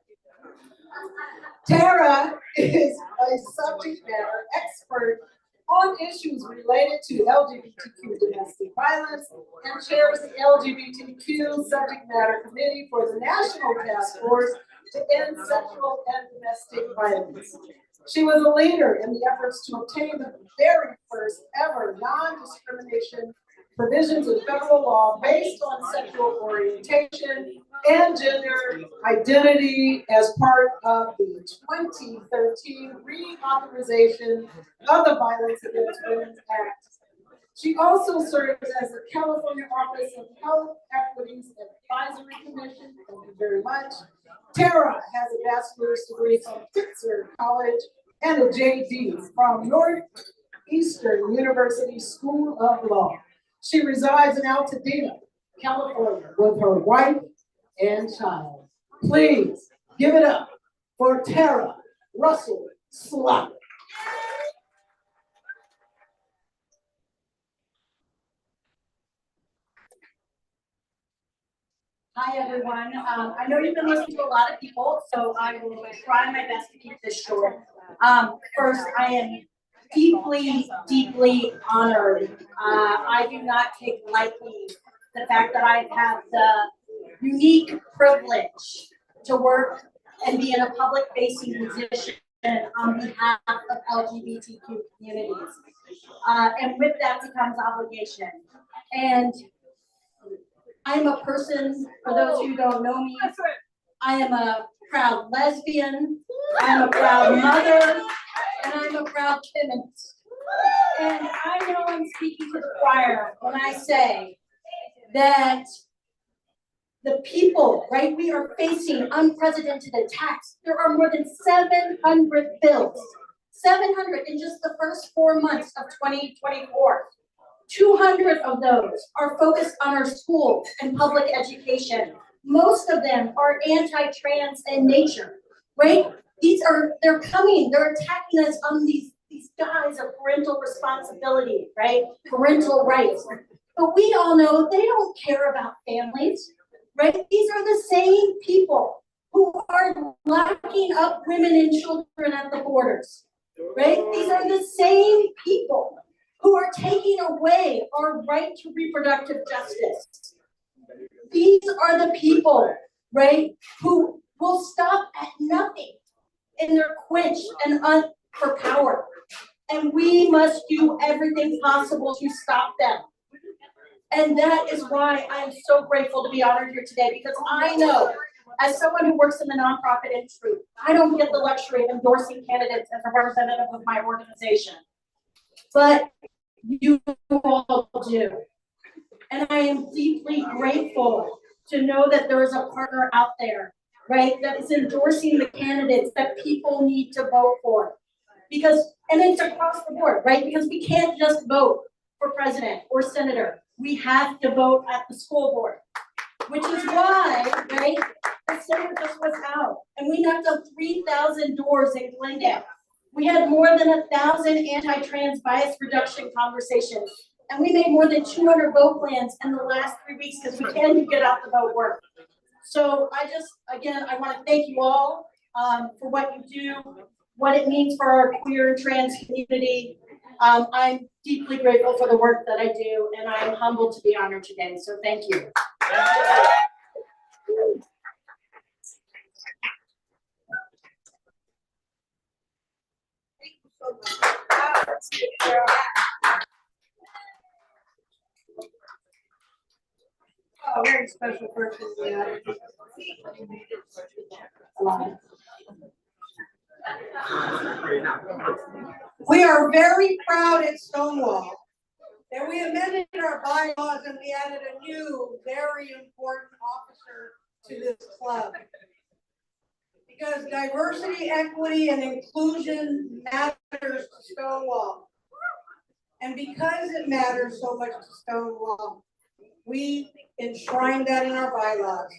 Tara is a subject matter expert on issues related to LGBTQ domestic violence and chairs the LGBTQ subject matter committee for the National Task Force to End Sexual and Domestic Violence. She was a leader in the efforts to obtain the very first ever non-discrimination provisions in federal law based on sexual orientation and gender identity as part of the 2013 reauthorization of the Violence Against Women Act. She also serves as the California Office of Health Equities Advisory Commission. Thank you very much. Tara has a bachelor's degree from Pitzer College and a JD from Northeastern University School of Law. She resides in Altadena, California, with her wife and child. Please give it up for Tara Russell Slavin. Hi, everyone. I know you've been listening to a lot of people, so I will try my best to keep this short. First, I am deeply, deeply honored. I do not take lightly the fact that I've had the unique privilege to work and be in a public-facing position on behalf of LGBTQ communities. And with that becomes obligation. And I am a person, for those who don't know me, I am a proud lesbian, I'm a proud mother, and I'm a proud feminist. And I know I'm speaking to the choir when I say that the people, right, we are facing unprecedented attacks. There are more than 700 bills, 700 in just the first 4 months of 2024. 200 of those are focused on our schools and public education. Most of them are anti-trans in nature, right? They're coming, they're attacking us on these guise of parental responsibility, right? Parental rights. But we all know they don't care about families, right? These are the same people who are locking up women and children at the borders, right? These are the same people who are taking away our right to reproductive justice. These are the people, right, who will stop at nothing in their quench and for power. And we must do everything possible to stop them. And that is why I'm so grateful to be honored here today, because I know, as someone who works in the nonprofit industry, I don't get the luxury of endorsing candidates as a representative of my organization. But you all do. And I am deeply grateful to know that there is a partner out there, right, that is endorsing the candidates that people need to vote for. Because, and it's across the board, right? Because we can't just vote for president or senator. We have to vote at the school board, which is why, right, the senator just was out and we knocked on 3,000 doors in Glendale. We had more than 1,000 anti-trans bias reduction conversations, and we made more than 200 vote plans in the last 3 weeks because we can get out the vote work. So again, I want to thank you all for what you do, what it means for our queer and trans community. I'm deeply grateful for the work that I do, and I'm humbled to be honored today. So thank you. Oh, very special person, yeah. We are very proud at Stonewall that we amended our bylaws and we added a new, very important officer to this club. Because diversity, equity, and inclusion matters to Stonewall. And because it matters so much to Stonewall, we enshrine that in our bylaws.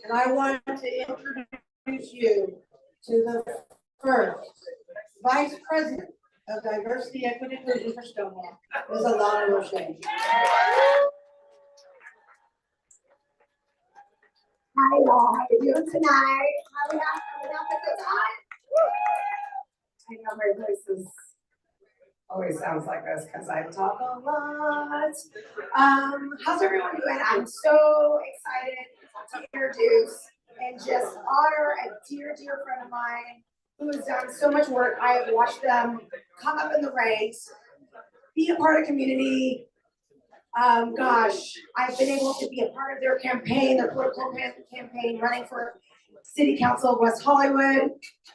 And I want to introduce you to the first Vice President of Diversity, Equity, and Inclusion for Stonewall, Ms. Alana Roche. Hi, y'all. How you doing tonight? How we coming up at the time? I know my voice is always sounds like this because I talk a lot. How's everyone doing? I'm so excited to introduce and just honor a dear, dear friend of mine who has done so much work. I have watched them come up in the ranks, be a part of community. Gosh, I've been able to be a part of their campaign, their political campaign, running for City Council of West Hollywood.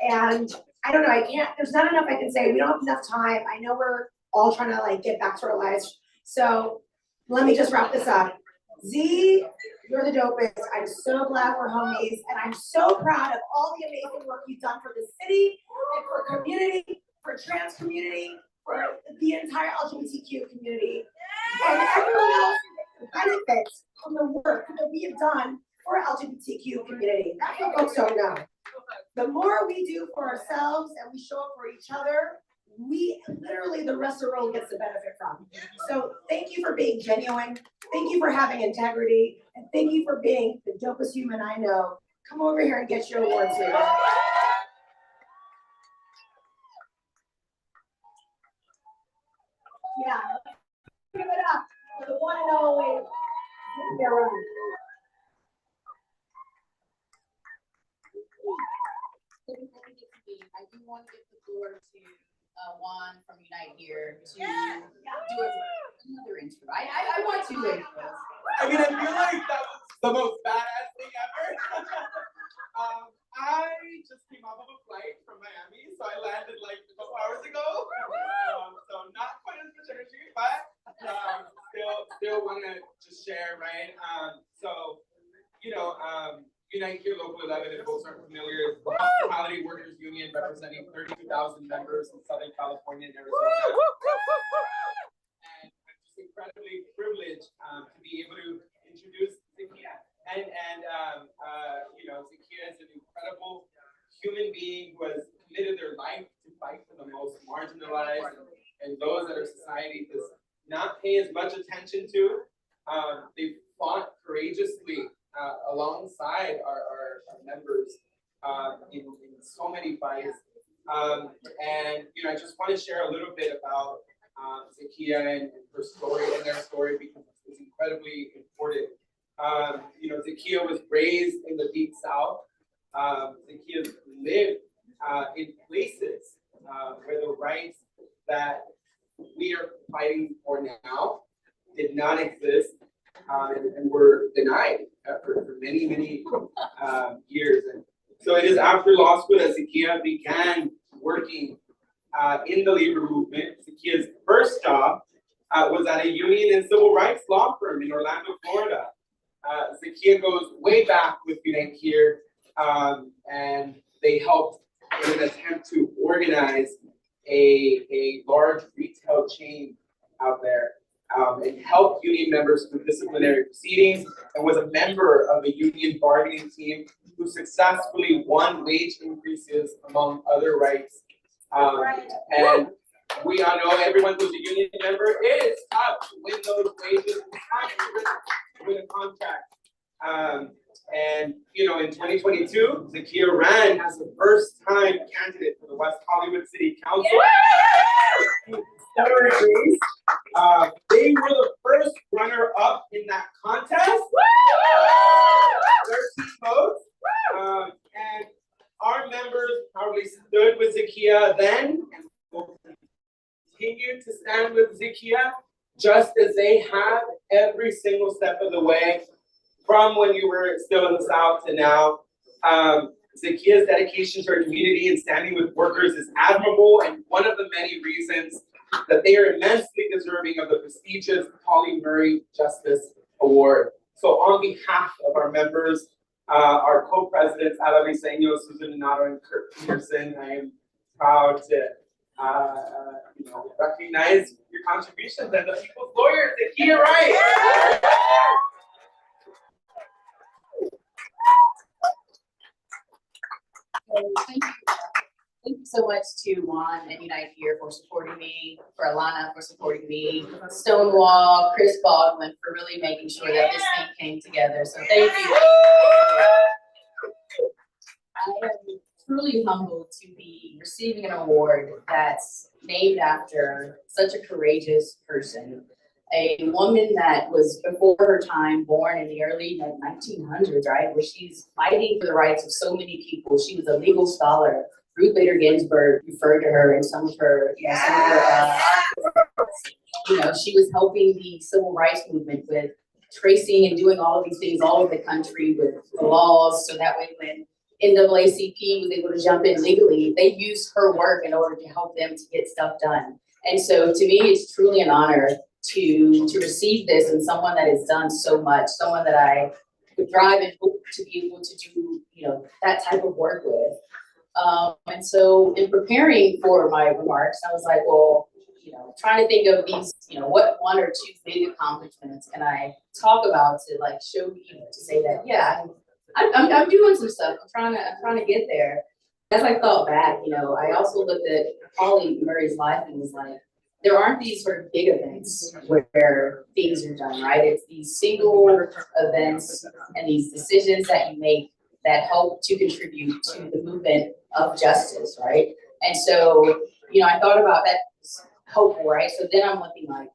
And I don't know, there's not enough I can say. We don't have enough time. I know we're all trying to get back to our lives. So let me just wrap this up. Z, you're the dopest. I'm so glad we're homies. And I'm so proud of all the amazing work you've done for the city and for community, for trans community, for the entire LGBTQ community. And everyone else benefits from the work that we have done for our LGBTQ community. That's what folks don't know. The more we do for ourselves and we show up for each other, literally the rest of the world gets to benefit from. So thank you for being genuine. Thank you for having integrity. And thank you for being the dopest human I know. Come over here and get your awards later. Yeah. Give it up for the one and only Sarah. I do want to give the floor to Juan from Unite here to do another intro. I want two intros. I mean, I feel like that was the most badass thing ever. I just came off of a flight from Miami, so I landed like a couple hours ago. So not quite as much energy, but still want to just share, right? So, Unite Here Local 11, if folks aren't familiar, is the Hospitality Workers Union representing 32,000 members in Southern California and Arizona. And I'm just incredibly privileged to be able to introduce Zakia. And Zakia is an incredible human being who has committed their life to fight for the most marginalized and those that our society does not pay as much attention to. They fought courageously alongside our members in so many fights. And I just want to share a little bit about Zakia and her story and their story because it's incredibly important. Zakia was raised in the Deep South. Zakia lived in places where the rights that we are fighting for now did not exist and were denied for many, many years. And so it is after law school that Zakia began working in the labor movement. Zakia's first job was at a union and civil rights law firm in Orlando, Florida. Zakia goes way back with Unite Here, and they helped in an attempt to organize a large retail chain out there and helped union members with disciplinary proceedings and was a member of a union bargaining team who successfully won wage increases among other rights. And we all know everyone who's a union member, it is tough to win those wages, to win a contract. And in 2022, Zakia ran as the first time candidate for the West Hollywood City Council. They were the first runner-up in that contest. 13 votes. And our members probably stood with Zakia then and will continue to stand with Zakia just as they have every single step of the way from when you were still in the South to now. Zakia's dedication to her community and standing with workers is admirable and one of the many reasons that they are immensely deserving of the prestigious Pauli Murray Justice Award. So on behalf of our members, our co-presidents, Ala Briseño, Susan Donato, and Kurt Peterson, I am proud to recognize your contributions and the people's lawyers, Zakia Wright. Thank you so much to Juan and Unite Here for supporting me, for Alana for supporting me, Stonewall, Chris Baldwin for really making sure that this thing came together. So thank you. I am truly humbled to be receiving an award that's named after such a courageous person. A woman that was before her time, born in the early 1900s, right? Where she's fighting for the rights of so many people. She was a legal scholar. Ruth Bader Ginsburg referred to her in some of her, she was helping the civil rights movement with tracing and doing all of these things all over the country with the laws. So that way when NAACP was able to jump in legally, they used her work in order to help them to get stuff done. And so to me, it's truly an honor to receive this and someone that has done so much, someone that I would drive and hope to be able to do, that type of work with. And so in preparing for my remarks, I was like, well, trying to think of these, what one or two big accomplishments can I talk about to show to say that, yeah, I'm doing some stuff. I'm trying to get there. As I thought back, I also looked at Pauli Murray's life and was like, there aren't these sort of big events where things are done, right? It's these single events and these decisions that you make that help to contribute to the movement of justice, right? And so, I thought about that hopeful, right? So then I'm looking like,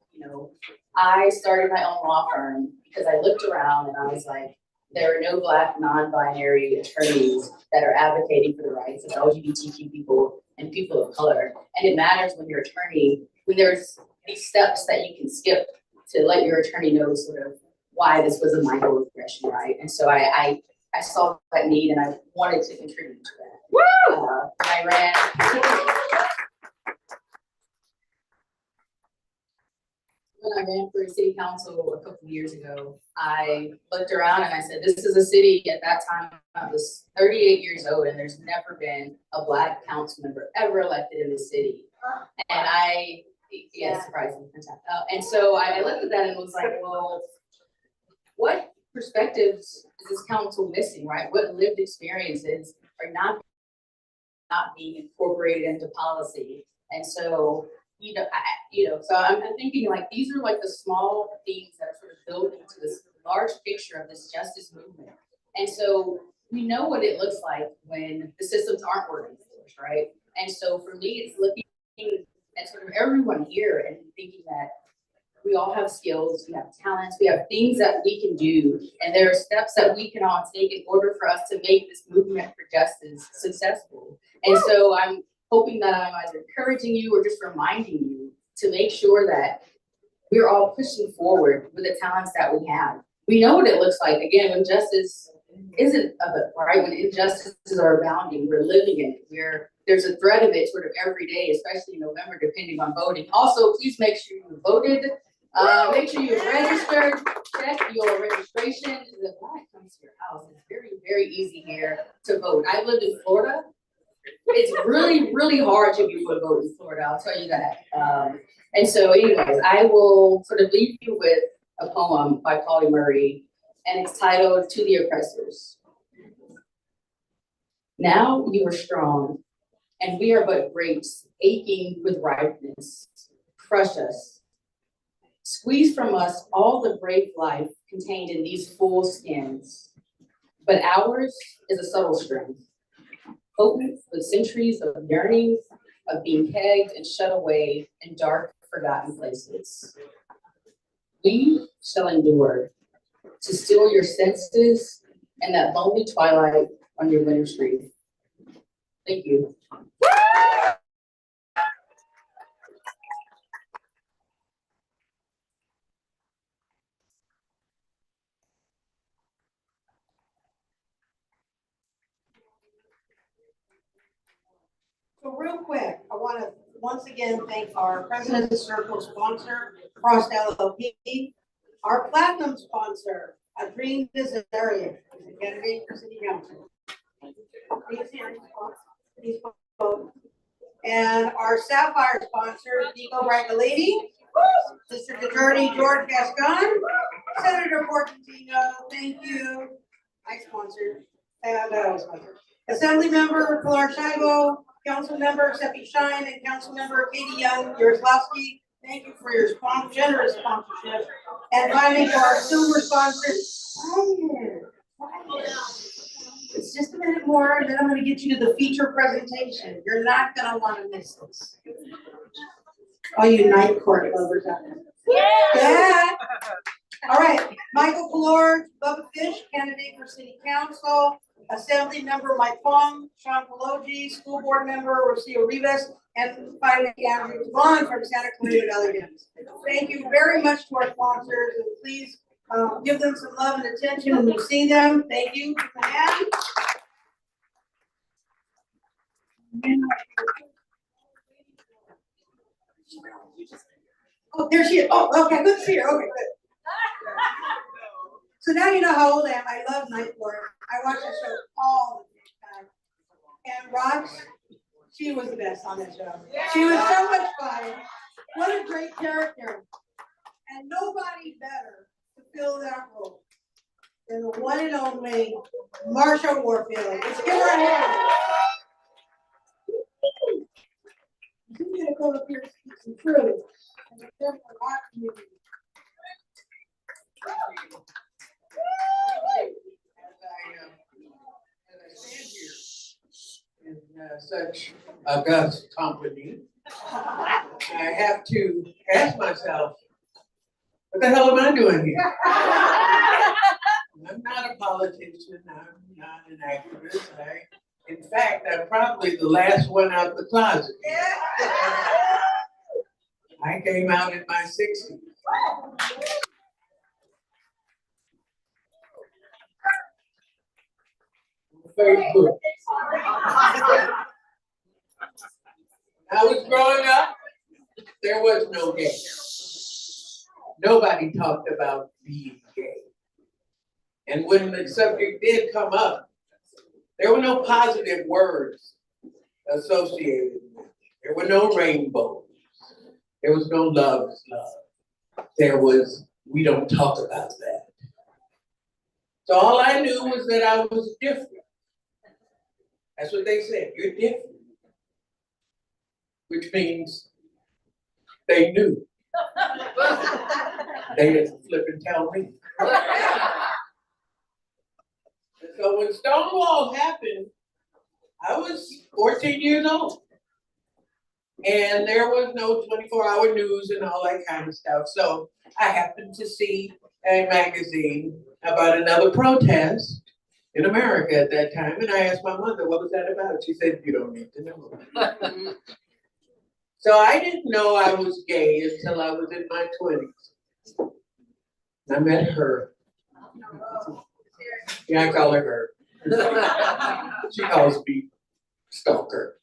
I started my own law firm because I looked around and I was like, there are no Black non-binary attorneys that are advocating for the rights of LGBTQ people and people of color. And it matters when your attorney, when there's these steps that you can skip to let your attorney know sort of why this was a microaggression, right? And so I saw that need and I wanted to contribute to that. I ran. When I ran for city council a couple of years ago, I looked around and I said, this is a city, at that time, I was 38 years old and there's never been a Black council member ever elected in the city. And yeah, surprising. And so I looked at that and was like, well, what perspectives is this council missing, right? What lived experiences are not being incorporated into policy? And so, so I'm thinking like, these are like the small things that are sort of built into this large picture of this justice movement. And so we know what it looks like when the systems aren't working for us, right? And so for me, it's looking at sort of everyone here and thinking that we all have skills, we have talents, we have things that we can do, and there are steps that we can all take in order for us to make this movement for justice successful. And so I'm hoping that I'm either encouraging you or just reminding you to make sure that we're all pushing forward with the talents that we have. We know what it looks like, again, when justice isn't of it, right? When injustices are abounding, we're living in it. There's a threat of it sort of every day, especially in November, depending on voting. Also, please make sure you voted. Make sure you're registered. Check your registration. The Black comes to your house. It's very, very easy here to vote. I lived in Florida. It's really, really hard to be able to vote in Florida. I'll tell you that. And so, anyways, I will sort of leave you with a poem by Pauli Murray, and it's titled "To the Oppressors." Now you are strong, and we are but grapes aching with ripeness. Crush us. Squeeze from us all the brave life contained in these full skins. But ours is a subtle strength, potent with centuries of yearnings, of being pegged and shut away in dark, forgotten places. We shall endure to still your senses and that lonely twilight on your winter street. Thank you. So real quick, I want to once again thank our President's Circle sponsor, Frost LLP, our platinum sponsor, A Dream Desiree, is a candidate for city council. These folks. And our sapphire sponsor, Nico Bragaletti, District Attorney George Gascon, Senator Portantino, thank you. I sponsored, Assembly Member Pilar Shivo, Council Member Seppi Shine, and Council Member Katie Young Yaroslawski. Thank you for your generous sponsorship. And finally, for our silver sponsors, it's just a minute more, and then I'm going to get you to the feature presentation. You're not going to want to miss this. All you night court lovers out there. Yeah. All right, Michael Pelor, Bubba Fish, candidate for City Council. Assembly Member Mike Fong, Sean Pelosi, School Board Member Rocio Rivas, and finally Andrew Devon from Santa Clarita Valley. Thank you very much to our sponsors, and please give them some love and attention when you see them. Thank you. Oh, there she is. Oh, okay, good to see her. Okay, good. So now you know how old I am. I love night work. I watch the show all the time. And Rox, she was the best on that show. She was so much fun. What a great character. And nobody better to fill that role than the one and only Marsha Warfield. Let's give her a hand. She's gonna come up here and speak some truth. And it's definitely our community. As I stand here in such august company, I have to ask myself, what the hell am I doing here? I'm not a politician, I'm not an activist. In fact, I'm probably the last one out the closet. I came out in my 60s. Facebook. I was growing up, there was no gay. Nobody talked about being gay. And when the subject did come up, there were no positive words associated with it. There were no rainbows. There was no love is love. There was, we don't talk about that. So all I knew was that I was different. That's what they said, you're different. Which means they knew. They didn't flip and tell me. And so when Stonewall happened, I was 14 years old. And there was no 24-hour news and all that kind of stuff. So I happened to see a magazine about another protest in America at that time. And I asked my mother, what was that about? She said, you don't need to know. So I didn't know I was gay until I was in my 20s. I met her. Yeah, I call her her. She calls me stalker.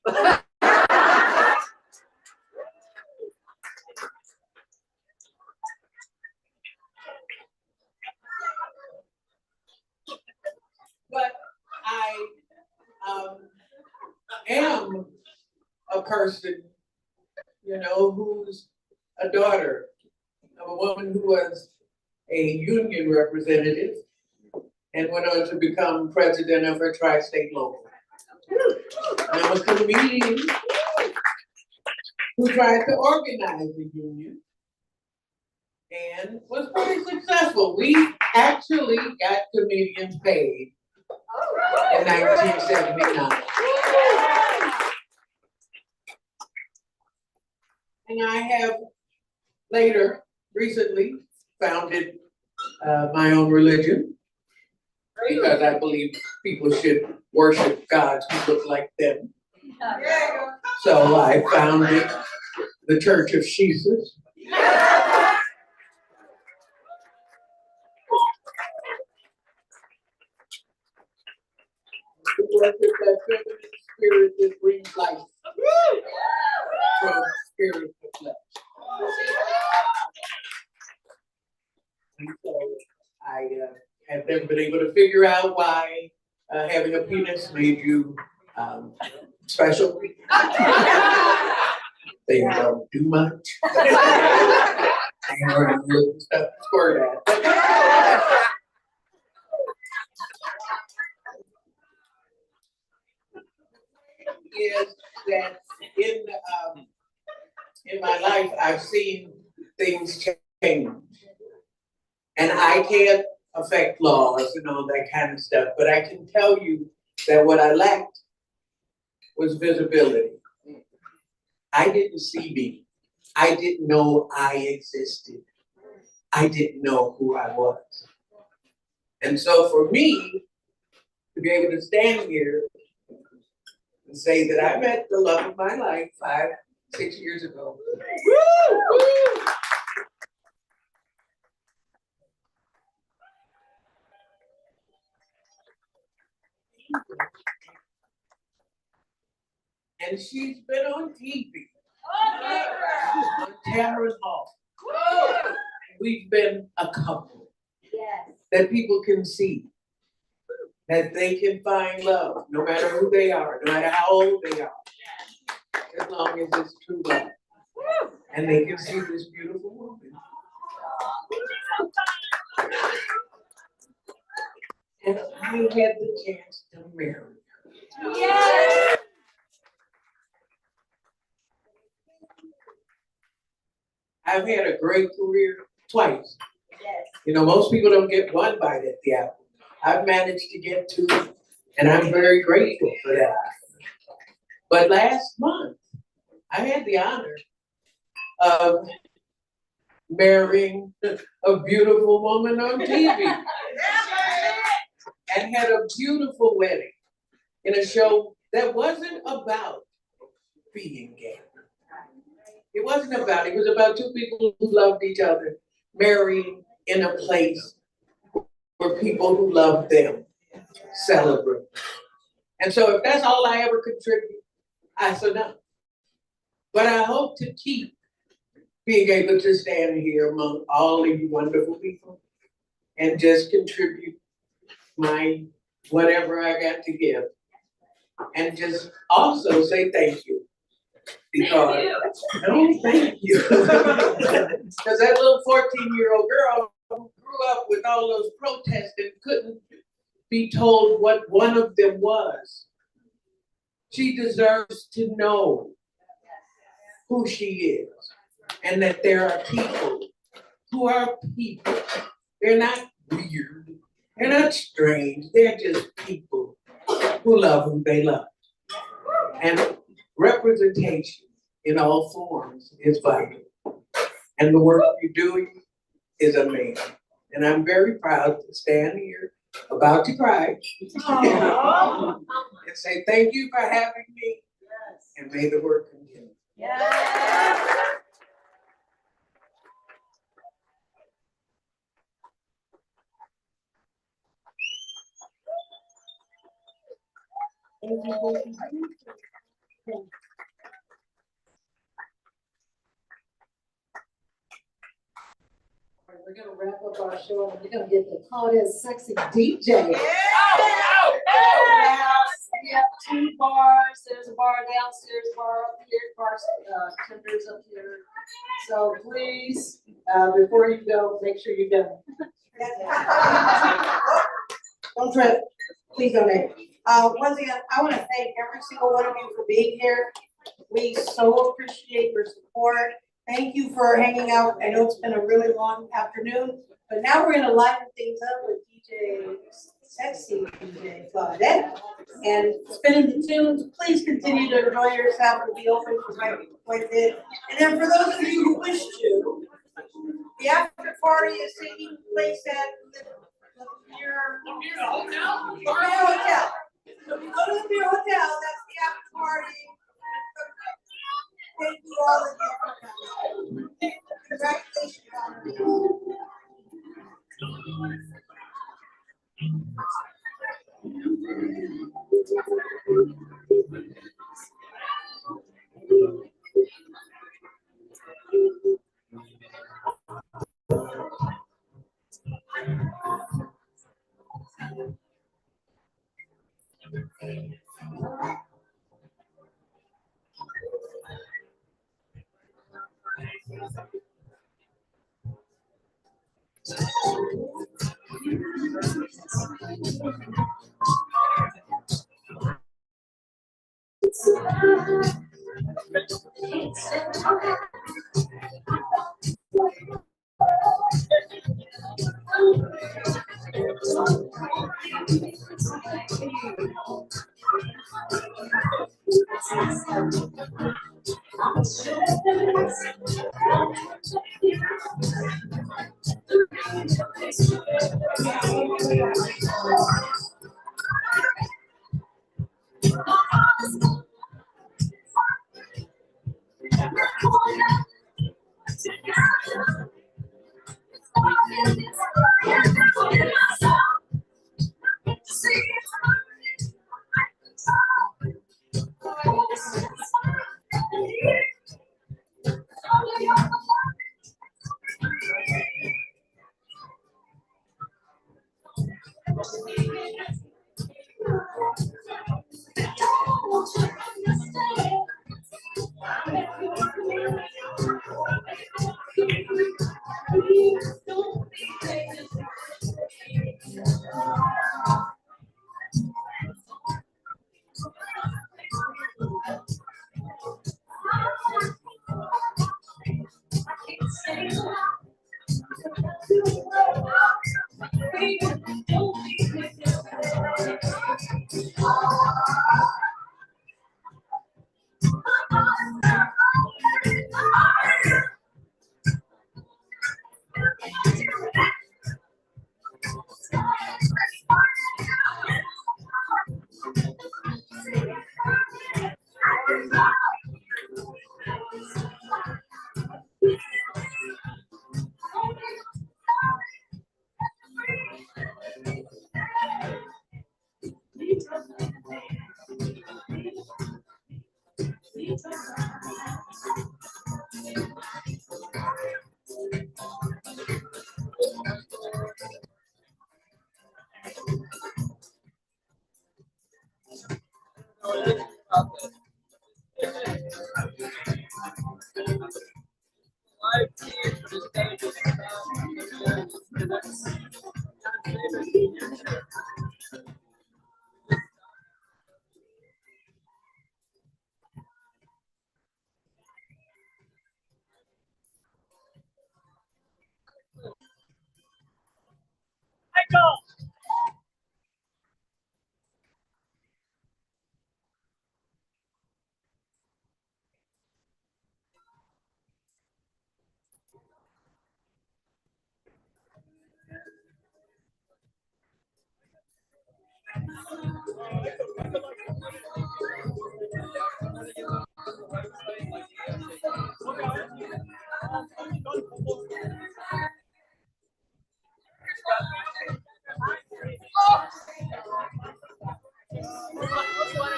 But I am a person, you know, who's a daughter of a woman who was a union representative and went on to become president of her tri-state local. I'm a comedian who tried to organize the union and was pretty successful. We actually got comedians paid in 1979. And I have later, recently, founded my own religion because I believe people should worship gods who look like them. So I founded the Church of Jesus. To worship that feminine spirit that brings life from spirit to flesh. And so I have never been able to figure out why having a penis made you special. They don't do much. And we're looking stuff to squirt at. Is that in my life I've seen things change, and I can't affect laws and all that kind of stuff, but I can tell you that what I lacked was visibility. I didn't see me. I didn't know I existed. I didn't know who I was. And so for me to be able to stand here and say that I met the love of my life 5, 6 years ago. Woo! And she's been on TV, on Tamron Hall. We've been a couple that people can see, that they can find love, no matter who they are, no matter how old they are, as long as it's true love. And they can see this beautiful woman. And I had the chance to marry her. Yes. I've had a great career twice. Yes. You know, most people don't get one bite at the apple. I've managed to get 2, and I'm very grateful for that. But last month, I had the honor of marrying a beautiful woman on TV. And had a beautiful wedding in a show that wasn't about being gay. It wasn't about, it was about 2 people who loved each other, married in a place where people who loved them celebrate. And so if that's all I ever contribute, I said no. But I hope to keep being able to stand here among all of you wonderful people and just contribute my whatever I got to give. And just also say thank you. Because, oh, thank you. Because that little 14-year-old girl who grew up with all those protests and couldn't be told what one of them was, she deserves to know who she is and that there are people who are people. They're not weird. They're not strange. They're just people who love who they love. And representation in all forms is vital. And the work you're doing is amazing. And I'm very proud to stand here, about to cry, and say thank you for having me, and may the work continue. We're gonna wrap up our show and we're gonna get the hottest, sexy DJ. We have 2 bars. There's a bar downstairs, bar up here, bar tenders up here. So please, before you go, make sure you're done. Don't trip, please don't make. Once again, I want to thank every single one of you for being here. We so appreciate your support. Thank you for hanging out. I know it's been a really long afternoon, but now we're gonna liven things up with DJ Sexy DJ Claudette and spinning the tunes. Please continue to enjoy yourself and be open for quite a bit. And then for those of you who wish to, the after party is taking place at the Beer Hotel. So if you go to the Beer Hotel, that's the after party. Thank you all again. Congratulations on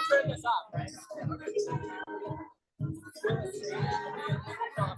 turn this off, right?